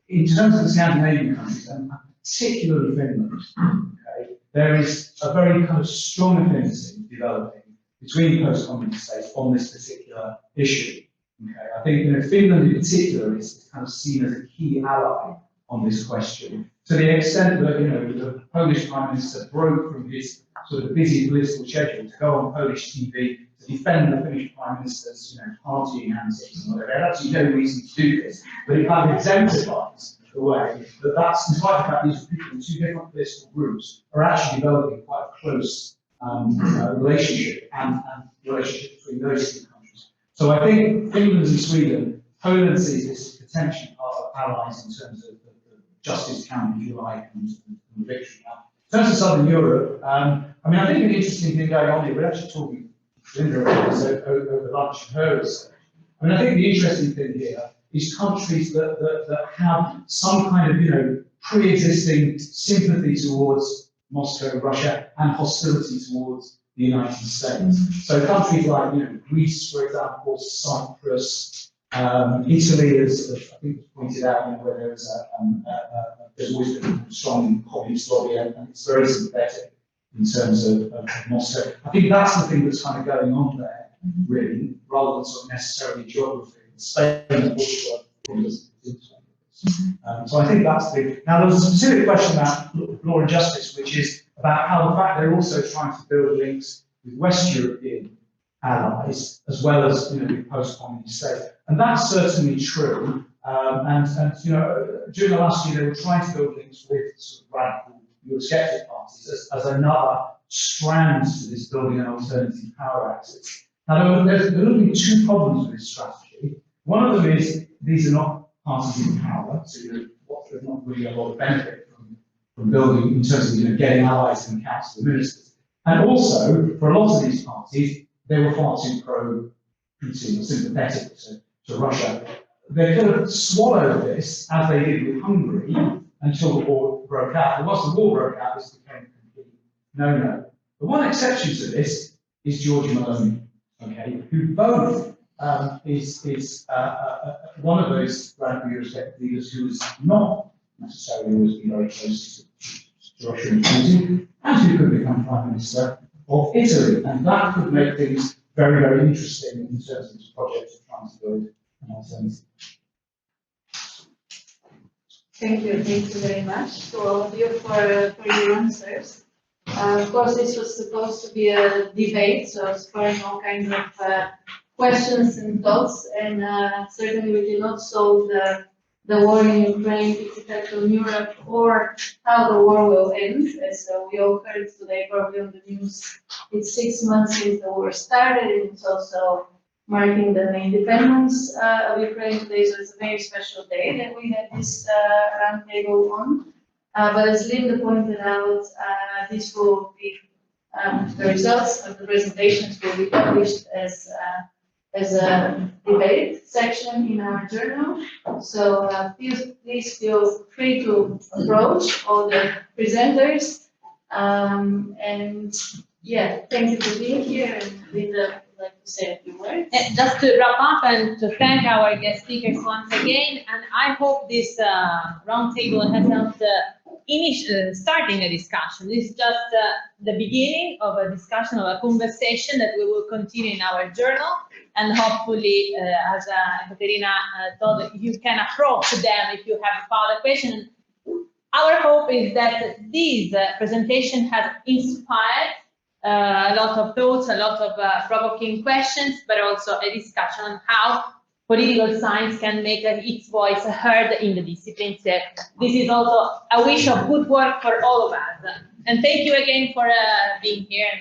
in terms of the Scandinavian countries, and particularly Finland, okay, there is a very kind of strong affinity developing between post-communist states on this particular issue. Okay, I think Finland in particular is kind of seen as a key ally on this question, to the extent that the Polish Prime Minister broke from his sort of busy political schedule to go on Polish TV to defend the Finnish Prime Minister's partying antics and whatever. There actually no reason to do this, but it kind of exemplifies the way that's despite the fact these people in two different political groups are actually developing quite a close relationship and relationship between those two countries. So I think Finland and Sweden, Poland sees this potentially part of allies in terms of justice camp, if you like, and victory camp. In terms of Southern Europe, I mean, I think an interesting thing going on here, we're actually talking to Linda about this over lunch and her research. I mean, I think the interesting thing here is countries that have some kind of, pre-existing sympathy towards Moscow, Russia, and hostility towards the United States. So countries like, Greece, for example, Cyprus, Italy, as I think was pointed out, where there's always been a strong communist lobby and it's very sympathetic in terms of Moscow. I think that's the thing that's kind of going on there, really, rather than sort of necessarily geography. Spain and Portugal. So I think that's the. Now there's a specific question about law and justice, which is about how the fact they're also trying to build links with West European allies, as well as with post-communist states, and that's certainly true. And during the last year, they were trying to build links with sort of radical Eurosceptic parties as another strand to this building an alternative power axis. Now, there are only two problems with this strategy. One of them is these are not parties in power, so there's not really a lot of benefit from building in terms of getting allies in the Council of Ministers. And also, for a lot of these parties, they were far too pro-Putin or sympathetic to Russia. They could have swallowed this, as they did with Hungary, until the war broke out. And once the war broke out, this became a complete no-no. The one exception to this is Georgia Meloni, okay, who both is one of those radical Eurosceptic leaders who has not necessarily always been very close to Russia and Putin, and who could become Prime Minister of Italy. And that could make things very, very interesting in terms of this project of trying to build an alternative. Thank you very much to all of you for your answers. Of course, this was supposed to be a debate, so it's spurring all kinds of questions and thoughts, and certainly we did not solve the war in Ukraine, its effect on Europe, or how the war will end. As we all heard today, probably on the news, it's 6 months since the war started, and it's also marking the independence of Ukraine today, so it's a very special day that we had this roundtable on. But as Linda pointed out, this will be the results of the presentations will be published as a debate section in our journal. So please feel free to approach all the presenters. And yeah, thank you for being here. And Linda would like to say a few words. Just to wrap up and to thank our guest speakers once again, and I hope this roundtable has helped starting a discussion. This is just the beginning of a discussion, of a conversation that we will continue in our journal, and hopefully, as Ekaterina told, you can approach them if you have a further question. Our hope is that this presentation has inspired a lot of thoughts, a lot of provoking questions, but also a discussion on how political science can make its voice heard in the discipline. So this is also a wish of good work for all of us. And thank you again for being here.